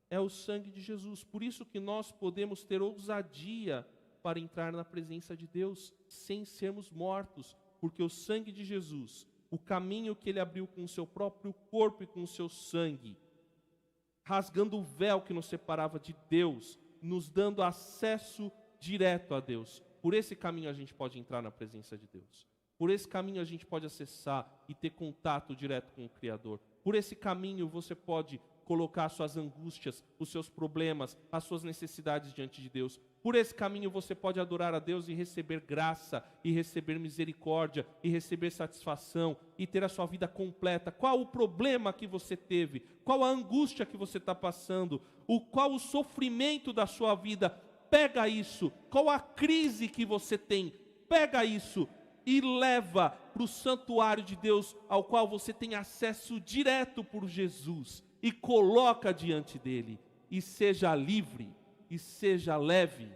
É o sangue de Jesus. Por isso que nós podemos ter ousadia para entrar na presença de Deus sem sermos mortos, porque o sangue de Jesus, o caminho que Ele abriu com o seu próprio corpo e com o seu sangue, rasgando o véu que nos separava de Deus, nos dando acesso direto a Deus. Por esse caminho a gente pode entrar na presença de Deus. Por esse caminho a gente pode acessar e ter contato direto com o Criador. Por esse caminho você pode colocar suas angústias, os seus problemas, as suas necessidades diante de Deus. Por esse caminho você pode adorar a Deus e receber graça, e receber misericórdia, e receber satisfação, e ter a sua vida completa. Qual o problema que você teve? Qual a angústia que você está passando? Qual o sofrimento da sua vida? Pega isso. Qual a crise que você tem? Pega isso e leva para o santuário de Deus, ao qual você tem acesso direto por Jesus, e coloca diante dele, e seja livre, e seja leve,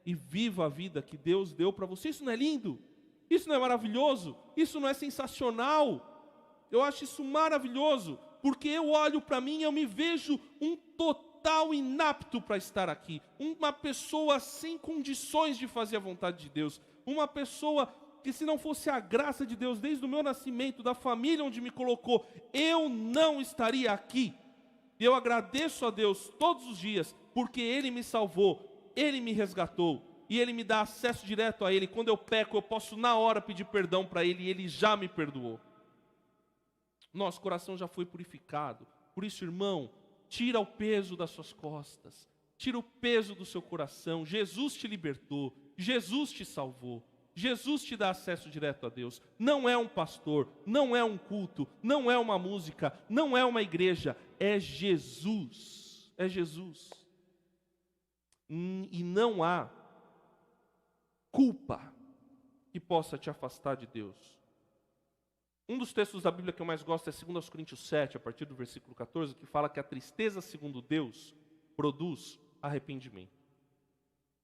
e viva a vida que Deus deu para você. Isso não é lindo? Isso não é maravilhoso? Isso não é sensacional? Eu acho isso maravilhoso, porque eu olho para mim e eu me vejo um total inapto para estar aqui, uma pessoa sem condições de fazer a vontade de Deus, uma pessoa que, se não fosse a graça de Deus desde o meu nascimento, da família onde me colocou, eu não estaria aqui. E eu agradeço a Deus todos os dias, porque Ele me salvou, Ele me resgatou, e Ele me dá acesso direto a Ele. Quando eu peco, eu posso na hora pedir perdão para Ele, e Ele já me perdoou. Nosso coração já foi purificado. Por isso, irmão, tira o peso das suas costas, tira o peso do seu coração. Jesus te libertou, Jesus te salvou. Jesus te dá acesso direto a Deus. Não é um pastor, não é um culto, não é uma música, não é uma igreja. É Jesus. É Jesus. E não há culpa que possa te afastar de Deus. Um dos textos da Bíblia que eu mais gosto é 2 Coríntios 7, a partir do versículo 14, que fala que a tristeza, segundo Deus, produz arrependimento.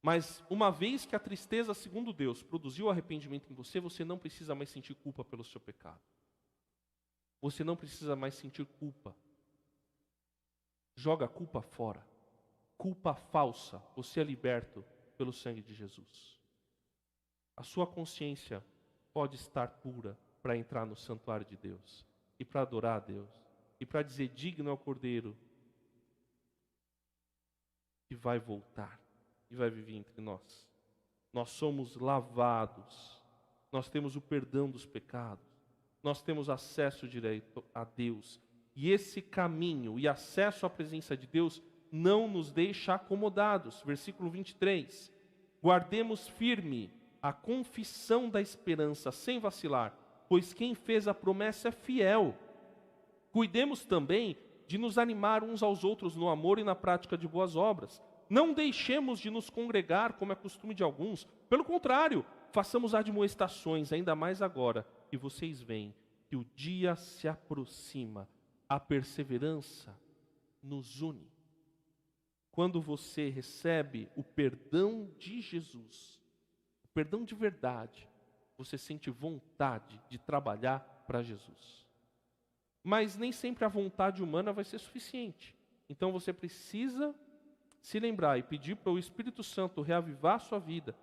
Mas uma vez que a tristeza, segundo Deus, produziu arrependimento em você, você não precisa mais sentir culpa pelo seu pecado. Você não precisa mais sentir culpa. Joga a culpa fora. Culpa falsa. Você é liberto pelo sangue de Jesus. A sua consciência pode estar pura para entrar no santuário de Deus e para adorar a Deus e para dizer: digno é o Cordeiro que vai voltar e vai viver entre nós. Nós somos lavados, nós temos o perdão dos pecados, nós temos acesso direto a Deus. E esse caminho e acesso à presença de Deus não nos deixa acomodados. Versículo 23. Guardemos firme a confissão da esperança sem vacilar, pois quem fez a promessa é fiel. Cuidemos também de nos animar uns aos outros no amor e na prática de boas obras. Não deixemos de nos congregar, como é costume de alguns. Pelo contrário, façamos admoestações, ainda mais agora que vocês veem que o dia se aproxima. A perseverança nos une. Quando você recebe o perdão de Jesus, o perdão de verdade, você sente vontade de trabalhar para Jesus. Mas nem sempre a vontade humana vai ser suficiente. Então você precisa se lembrar e pedir para o Espírito Santo reavivar a sua vida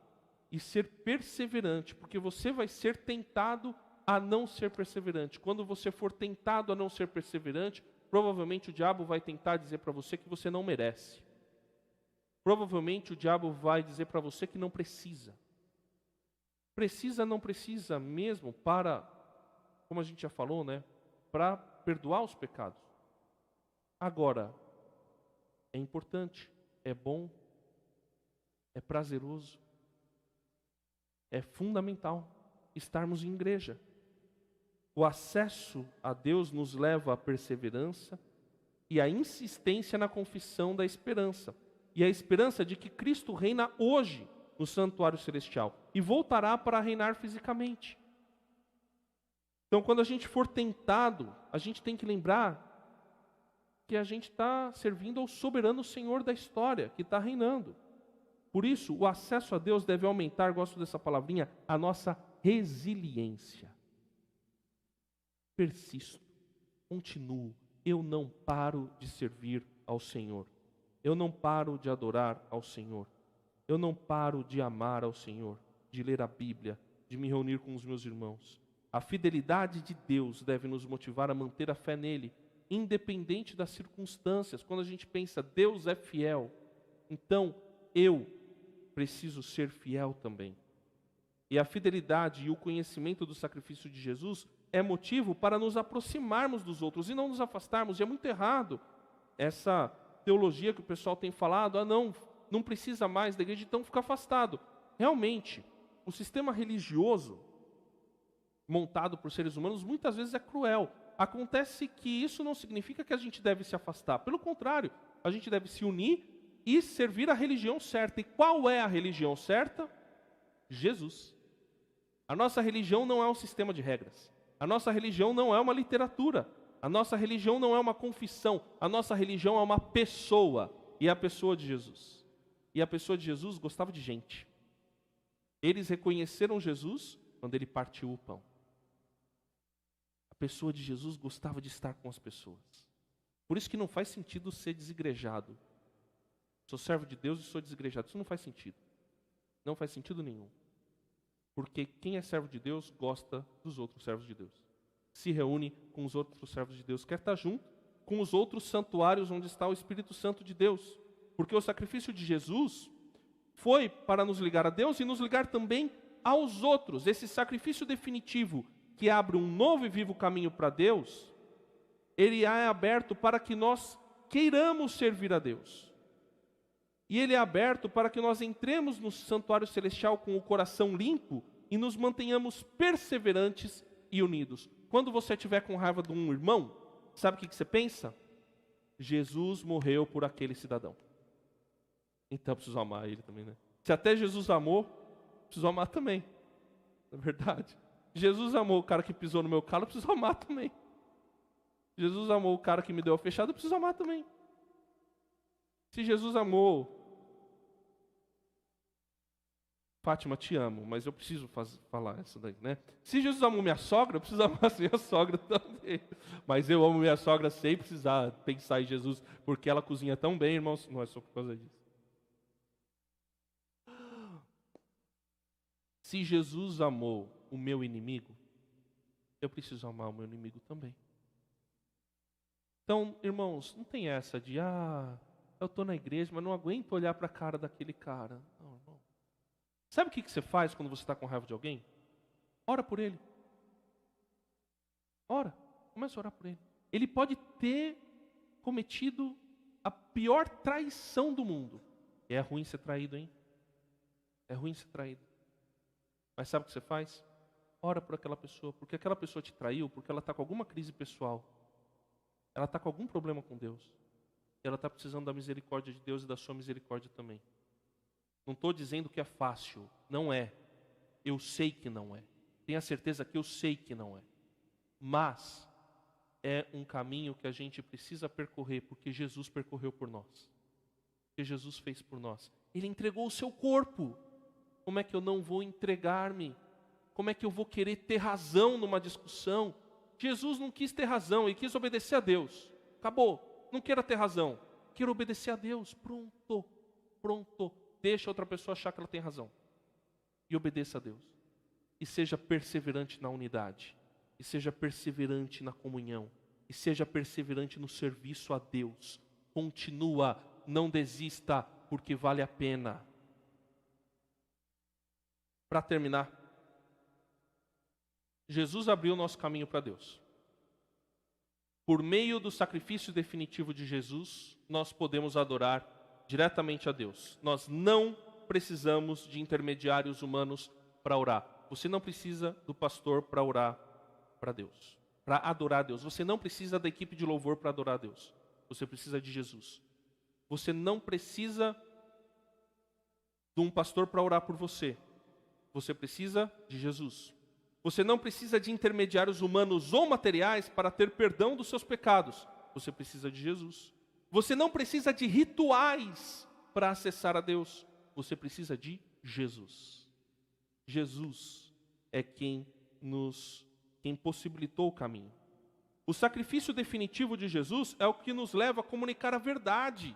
e ser perseverante, porque você vai ser tentado a não ser perseverante. Quando você for tentado a não ser perseverante, provavelmente o diabo vai tentar dizer para você que você não merece. Provavelmente o diabo vai dizer para você que não precisa. Não precisa mesmo para, como a gente já falou, né? Para perdoar os pecados. Agora, é importante, é bom, é prazeroso, é fundamental estarmos em igreja. O acesso a Deus nos leva à perseverança e à insistência na confissão da esperança. E a esperança de que Cristo reina hoje no santuário celestial e voltará para reinar fisicamente. Então, quando a gente for tentado, a gente tem que lembrar que a gente está servindo ao soberano Senhor da história, que está reinando. Por isso, o acesso a Deus deve aumentar, gosto dessa palavrinha, a nossa resiliência. Persisto, continuo, eu não paro de servir ao Senhor. Eu não paro de adorar ao Senhor. Eu não paro de amar ao Senhor, de ler a Bíblia, de me reunir com os meus irmãos. A fidelidade de Deus deve nos motivar a manter a fé nele, independente das circunstâncias. Quando a gente pensa, Deus é fiel, então eu preciso ser fiel também. E a fidelidade e o conhecimento do sacrifício de Jesus é motivo para nos aproximarmos dos outros e não nos afastarmos. E é muito errado essa teologia que o pessoal tem falado, não precisa mais da igreja, então fica afastado. Realmente, o sistema religioso montado por seres humanos muitas vezes é cruel. Acontece que isso não significa que a gente deve se afastar. Pelo contrário, a gente deve se unir e servir a religião certa. E qual é a religião certa? Jesus. A nossa religião não é um sistema de regras. A nossa religião não é uma literatura. A nossa religião não é uma confissão. A nossa religião é uma pessoa. E é a pessoa de Jesus. E a pessoa de Jesus gostava de gente. Eles reconheceram Jesus quando ele partiu o pão. A pessoa de Jesus gostava de estar com as pessoas. Por isso que não faz sentido ser desigrejado. Sou servo de Deus e sou desigrejado. Isso não faz sentido. Não faz sentido nenhum. Porque quem é servo de Deus gosta dos outros servos de Deus. Se reúne com os outros servos de Deus. Quer estar junto com os outros santuários onde está o Espírito Santo de Deus. Porque o sacrifício de Jesus foi para nos ligar a Deus e nos ligar também aos outros. Esse sacrifício definitivo que abre um novo e vivo caminho para Deus, ele é aberto para que nós queiramos servir a Deus. E ele é aberto para que nós entremos no santuário celestial com o coração limpo e nos mantenhamos perseverantes e unidos. Quando você estiver com raiva de um irmão, sabe o que você pensa? Jesus morreu por aquele cidadão. Então eu preciso amar ele também, né? Se até Jesus amou, preciso amar também. Não é verdade? Jesus amou o cara que pisou no meu calo, eu preciso amar também. Jesus amou o cara que me deu a fechada, eu preciso amar também. Se Jesus amou... Fátima, te amo, mas eu preciso falar essa daí, né? Se Jesus amou minha sogra, eu preciso amar a minha sogra também. Mas eu amo minha sogra sem precisar pensar em Jesus, porque ela cozinha tão bem, irmãos. Não é só por causa disso. Se Jesus amou o meu inimigo, eu preciso amar o meu inimigo também. Então, irmãos, não tem essa de, eu estou na igreja, mas não aguento olhar para a cara daquele cara. Não, irmão. Sabe o que você faz quando você está com raiva de alguém? Ora por ele. Ora, começa a orar por ele. Ele pode ter cometido a pior traição do mundo. É ruim ser traído, hein? É ruim ser traído. Mas sabe o que você faz? Ora por aquela pessoa, porque aquela pessoa te traiu, porque ela está com alguma crise pessoal. Ela está com algum problema com Deus. E ela está precisando da misericórdia de Deus e da sua misericórdia também. Não estou dizendo que é fácil. Não é. Eu sei que não é. Tenha certeza que eu sei que não é. Mas é um caminho que a gente precisa percorrer, porque Jesus percorreu por nós. Porque Jesus fez por nós. Ele entregou o seu corpo. Como é que eu não vou entregar-me? Como é que eu vou querer ter razão numa discussão? Jesus não quis ter razão, ele quis obedecer a Deus. Acabou. Não queira ter razão. Queira obedecer a Deus. Pronto. Pronto. Deixa outra pessoa achar que ela tem razão. E obedeça a Deus. E seja perseverante na unidade. E seja perseverante na comunhão. E seja perseverante no serviço a Deus. Continua, não desista, porque vale a pena. Para terminar, Jesus abriu o nosso caminho para Deus. Por meio do sacrifício definitivo de Jesus, nós podemos adorar diretamente a Deus. Nós não precisamos de intermediários humanos para orar. Você não precisa do pastor para orar para Deus, para adorar a Deus. Você não precisa da equipe de louvor para adorar a Deus. Você precisa de Jesus. Você não precisa de um pastor para orar por você. Você precisa de Jesus. Você não precisa de intermediários humanos ou materiais para ter perdão dos seus pecados. Você precisa de Jesus. Você não precisa de rituais para acessar a Deus. Você precisa de Jesus. Jesus é quem possibilitou o caminho. O sacrifício definitivo de Jesus é o que nos leva a comunicar a verdade.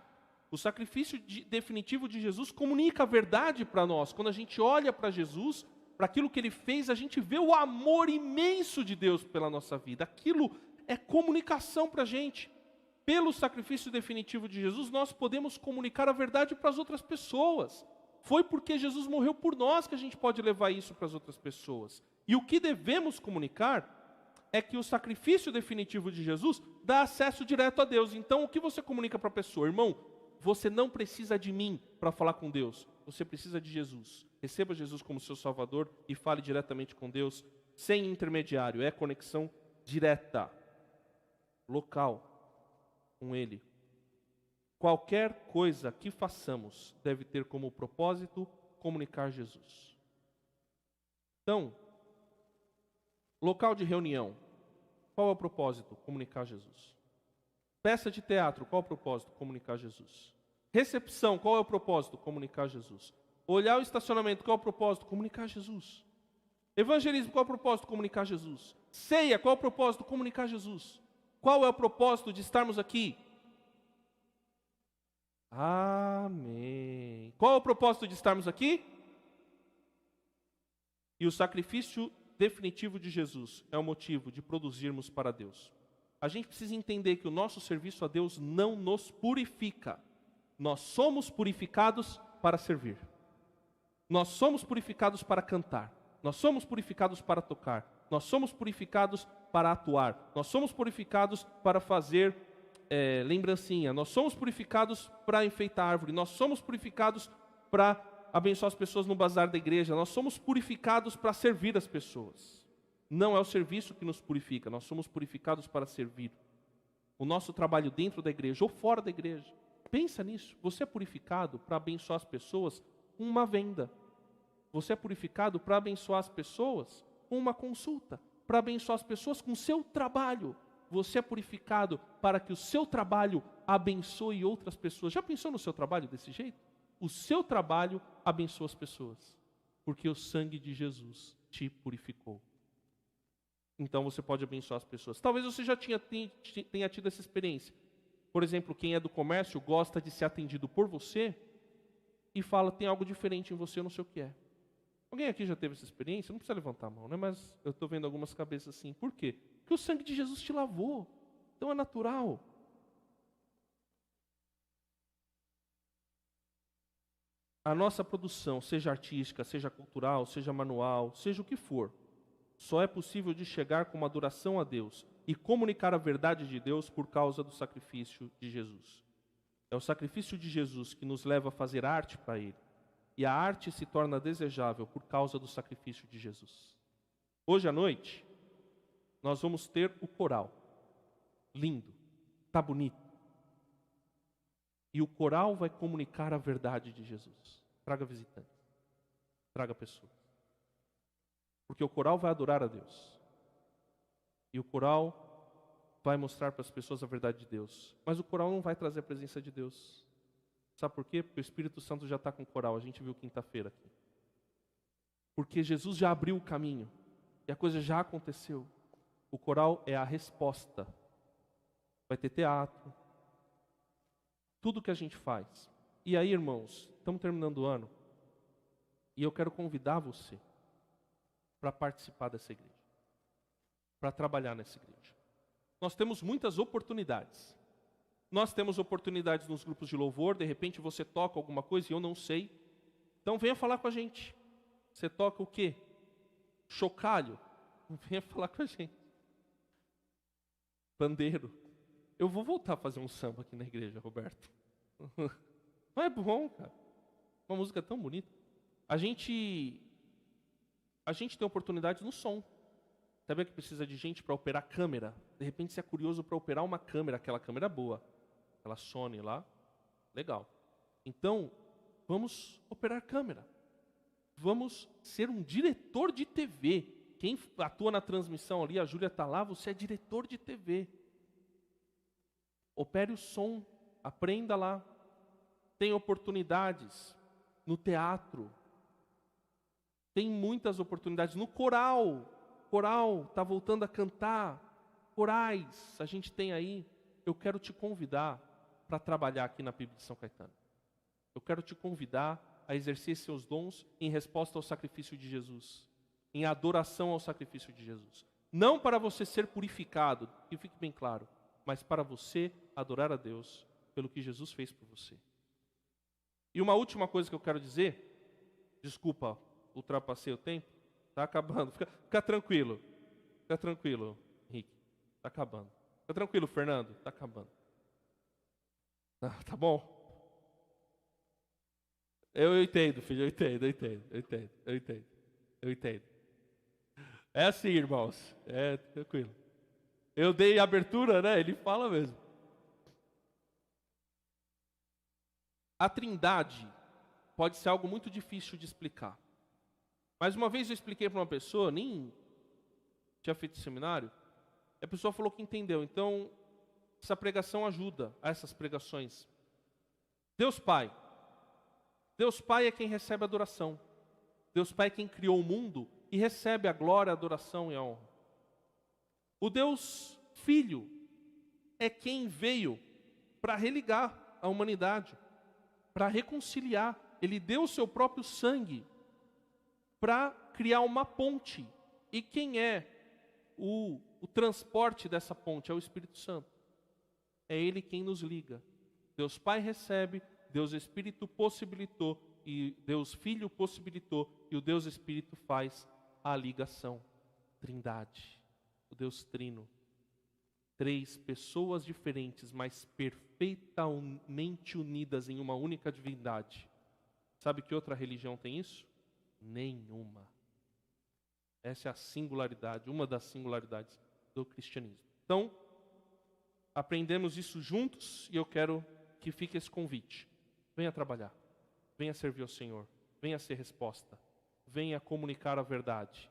O sacrifício definitivo de Jesus comunica a verdade para nós. Quando a gente olha para Jesus, para aquilo que Ele fez, a gente vê o amor imenso de Deus pela nossa vida. Aquilo é comunicação para a gente. Pelo sacrifício definitivo de Jesus, nós podemos comunicar a verdade para as outras pessoas. Foi porque Jesus morreu por nós que a gente pode levar isso para as outras pessoas. E o que devemos comunicar é que o sacrifício definitivo de Jesus dá acesso direto a Deus. Então, o que você comunica para a pessoa? Irmão, você não precisa de mim para falar com Deus. Você precisa de Jesus. Receba Jesus como seu Salvador e fale diretamente com Deus, sem intermediário. É conexão direta, local, com Ele. Qualquer coisa que façamos deve ter como propósito comunicar Jesus. Então, local de reunião, qual é o propósito? Comunicar Jesus. Peça de teatro, qual é o propósito? Comunicar Jesus. Recepção, qual é o propósito? Comunicar Jesus. Olhar o estacionamento, qual é o propósito? Comunicar Jesus. Evangelismo, qual é o propósito? Comunicar Jesus. Ceia, qual é o propósito? Comunicar Jesus. Qual é o propósito de estarmos aqui? Amém. Qual é o propósito de estarmos aqui? E o sacrifício definitivo de Jesus é o motivo de produzirmos para Deus. A gente precisa entender que o nosso serviço a Deus não nos purifica. Nós somos purificados para servir. Nós somos purificados para cantar. Nós somos purificados para tocar. Nós somos purificados para atuar. Nós somos purificados para fazer lembrancinha. Nós somos purificados para enfeitar a árvore. Nós somos purificados para abençoar as pessoas no bazar da igreja. Nós somos purificados para servir as pessoas. Não é o serviço que nos purifica. Nós somos purificados para servir. O nosso trabalho dentro da igreja ou fora da igreja. Pensa nisso. Você é purificado para abençoar as pessoas com uma venda. Você é purificado para abençoar as pessoas com uma consulta. Para abençoar as pessoas com o seu trabalho. Você é purificado para que o seu trabalho abençoe outras pessoas. Já pensou no seu trabalho desse jeito? O seu trabalho abençoa as pessoas. Porque o sangue de Jesus te purificou. Então você pode abençoar as pessoas. Talvez você já tenha tido essa experiência. Por exemplo, quem é do comércio gosta de ser atendido por você e fala, tem algo diferente em você, eu não sei o que é. Alguém aqui já teve essa experiência? Não precisa levantar a mão, né? Mas eu estou vendo algumas cabeças assim. Por quê? Porque o sangue de Jesus te lavou. Então é natural. A nossa produção, seja artística, seja cultural, seja manual, seja o que for, só é possível de chegar com uma adoração a Deus e comunicar a verdade de Deus por causa do sacrifício de Jesus. É o sacrifício de Jesus que nos leva a fazer arte para Ele. E a arte se torna desejável por causa do sacrifício de Jesus. Hoje à noite, nós vamos ter o coral. Lindo, tá bonito. E o coral vai comunicar a verdade de Jesus. Traga visitantes, traga pessoas. Porque o coral vai adorar a Deus. E o coral vai mostrar para as pessoas a verdade de Deus. Mas o coral não vai trazer a presença de Deus. Sabe por quê? Porque o Espírito Santo já está com o coral. A gente viu quinta-feira aqui. Porque Jesus já abriu o caminho. E a coisa já aconteceu. O coral é a resposta. Vai ter teatro. Tudo que a gente faz. E aí, irmãos, estamos terminando o ano. E eu quero convidar você para participar dessa igreja. Para trabalhar nessa igreja. Nós temos muitas oportunidades. Nós temos oportunidades nos grupos de louvor. De repente você toca alguma coisa e eu não sei. Então venha falar com a gente. Você toca o quê? Chocalho? Venha falar com a gente. Pandeiro. Eu vou voltar a fazer um samba aqui na igreja, Roberto. Não é bom, cara. Uma música tão bonita. A gente tem oportunidades no som. Sabe que precisa de gente para operar câmera? De repente você é curioso para operar uma câmera, aquela câmera boa. Aquela Sony lá. Legal. Então, vamos operar câmera. Vamos ser um diretor de TV. Quem atua na transmissão ali, a Júlia está lá, você é diretor de TV. Opere o som, aprenda lá. Tem oportunidades no teatro. Tem muitas oportunidades no coral. Coral está voltando a cantar. Corais, a gente tem aí. Eu quero te convidar para trabalhar aqui na PIB de São Caetano. Eu quero te convidar a exercer seus dons em resposta ao sacrifício de Jesus. Em adoração ao sacrifício de Jesus. Não para você ser purificado, que fique bem claro, mas para você adorar a Deus pelo que Jesus fez por você. E uma última coisa que eu quero dizer, desculpa, ultrapassei o tempo, está acabando, fica tranquilo, Henrique, está acabando. Fica tranquilo, Fernando, está acabando. Tá bom? Eu entendo, filho, eu entendo. É assim, irmãos, é tranquilo. Eu dei abertura, né? Ele fala mesmo. A Trindade pode ser algo muito difícil de explicar. Mas uma vez eu expliquei para uma pessoa, nem tinha feito seminário, e a pessoa falou que entendeu. Então, essa pregação ajuda a essas pregações. Deus Pai é quem recebe a adoração. Deus Pai é quem criou o mundo e recebe a glória, a adoração e a honra. O Deus Filho é quem veio para religar a humanidade, para reconciliar. Ele deu o seu próprio sangue para criar uma ponte. E quem é o transporte dessa ponte? É o Espírito Santo. É Ele quem nos liga. Deus Pai recebe, Deus Espírito possibilitou, e Deus Filho possibilitou, e o Deus Espírito faz a ligação. Trindade, o Deus Trino. 3 pessoas diferentes, mas perfeitamente unidas em uma única divindade. Sabe que outra religião tem isso? Nenhuma. Essa é a singularidade, uma das singularidades do cristianismo. Então, aprendemos isso juntos e eu quero que fique esse convite. Venha trabalhar, venha servir ao Senhor, venha ser resposta, venha comunicar a verdade,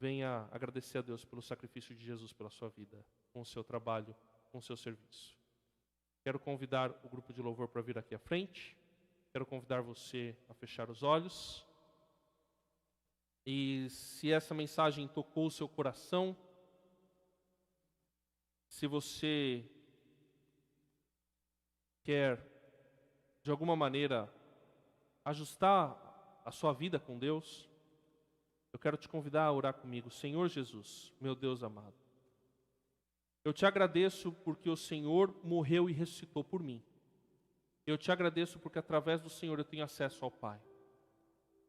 venha agradecer a Deus pelo sacrifício de Jesus pela sua vida, com o seu trabalho, com o seu serviço. Quero convidar o grupo de louvor para vir aqui à frente, quero convidar você a fechar os olhos. E se essa mensagem tocou o seu coração, se você quer, de alguma maneira, ajustar a sua vida com Deus, eu quero te convidar a orar comigo. Senhor Jesus, meu Deus amado, eu te agradeço porque o Senhor morreu e ressuscitou por mim. Eu te agradeço porque através do Senhor eu tenho acesso ao Pai.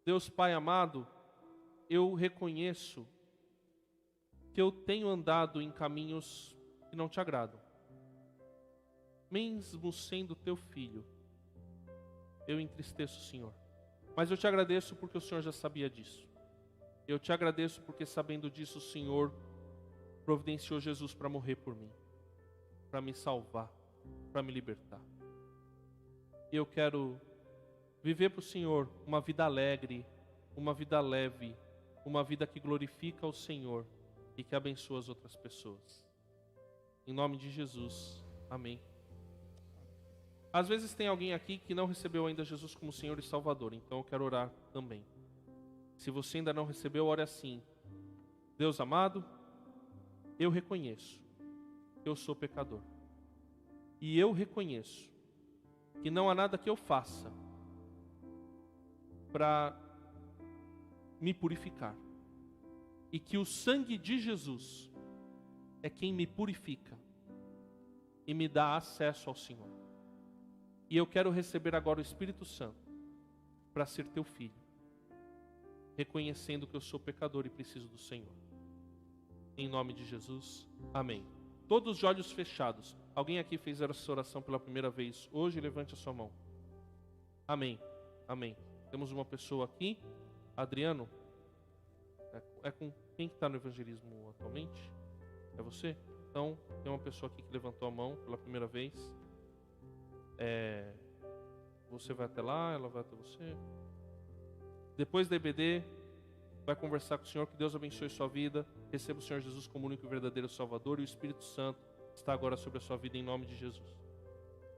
Deus Pai amado, eu reconheço que eu tenho andado em caminhos que não te agradam. Mesmo sendo teu filho, eu entristeço o Senhor. Mas eu te agradeço porque o Senhor já sabia disso. Eu te agradeço porque, sabendo disso, o Senhor providenciou Jesus para morrer por mim, para me salvar, para me libertar. E eu quero viver para o Senhor uma vida alegre, uma vida leve, uma vida que glorifica o Senhor e que abençoa as outras pessoas. Em nome de Jesus. Amém. Às vezes tem alguém aqui que não recebeu ainda Jesus como Senhor e Salvador, então eu quero orar também. Se você ainda não recebeu, ore assim. Deus amado, eu reconheço que eu sou pecador. E eu reconheço que não há nada que eu faça para me purificar. E que o sangue de Jesus é quem me purifica e me dá acesso ao Senhor. E eu quero receber agora o Espírito Santo para ser teu filho, reconhecendo que eu sou pecador e preciso do Senhor. Em nome de Jesus, amém. Todos os olhos fechados. Alguém aqui fez essa oração pela primeira vez hoje? Levante a sua mão. Amém, amém. Temos uma pessoa aqui, Adriano. É com quem que está no evangelismo atualmente? É você? Então, tem uma pessoa aqui que levantou a mão pela primeira vez. Você vai até lá, ela vai até você. Depois da EBD, vai conversar com o Senhor. Que Deus abençoe sua vida. Receba o Senhor Jesus como único e verdadeiro Salvador. E o Espírito Santo está agora sobre a sua vida em nome de Jesus.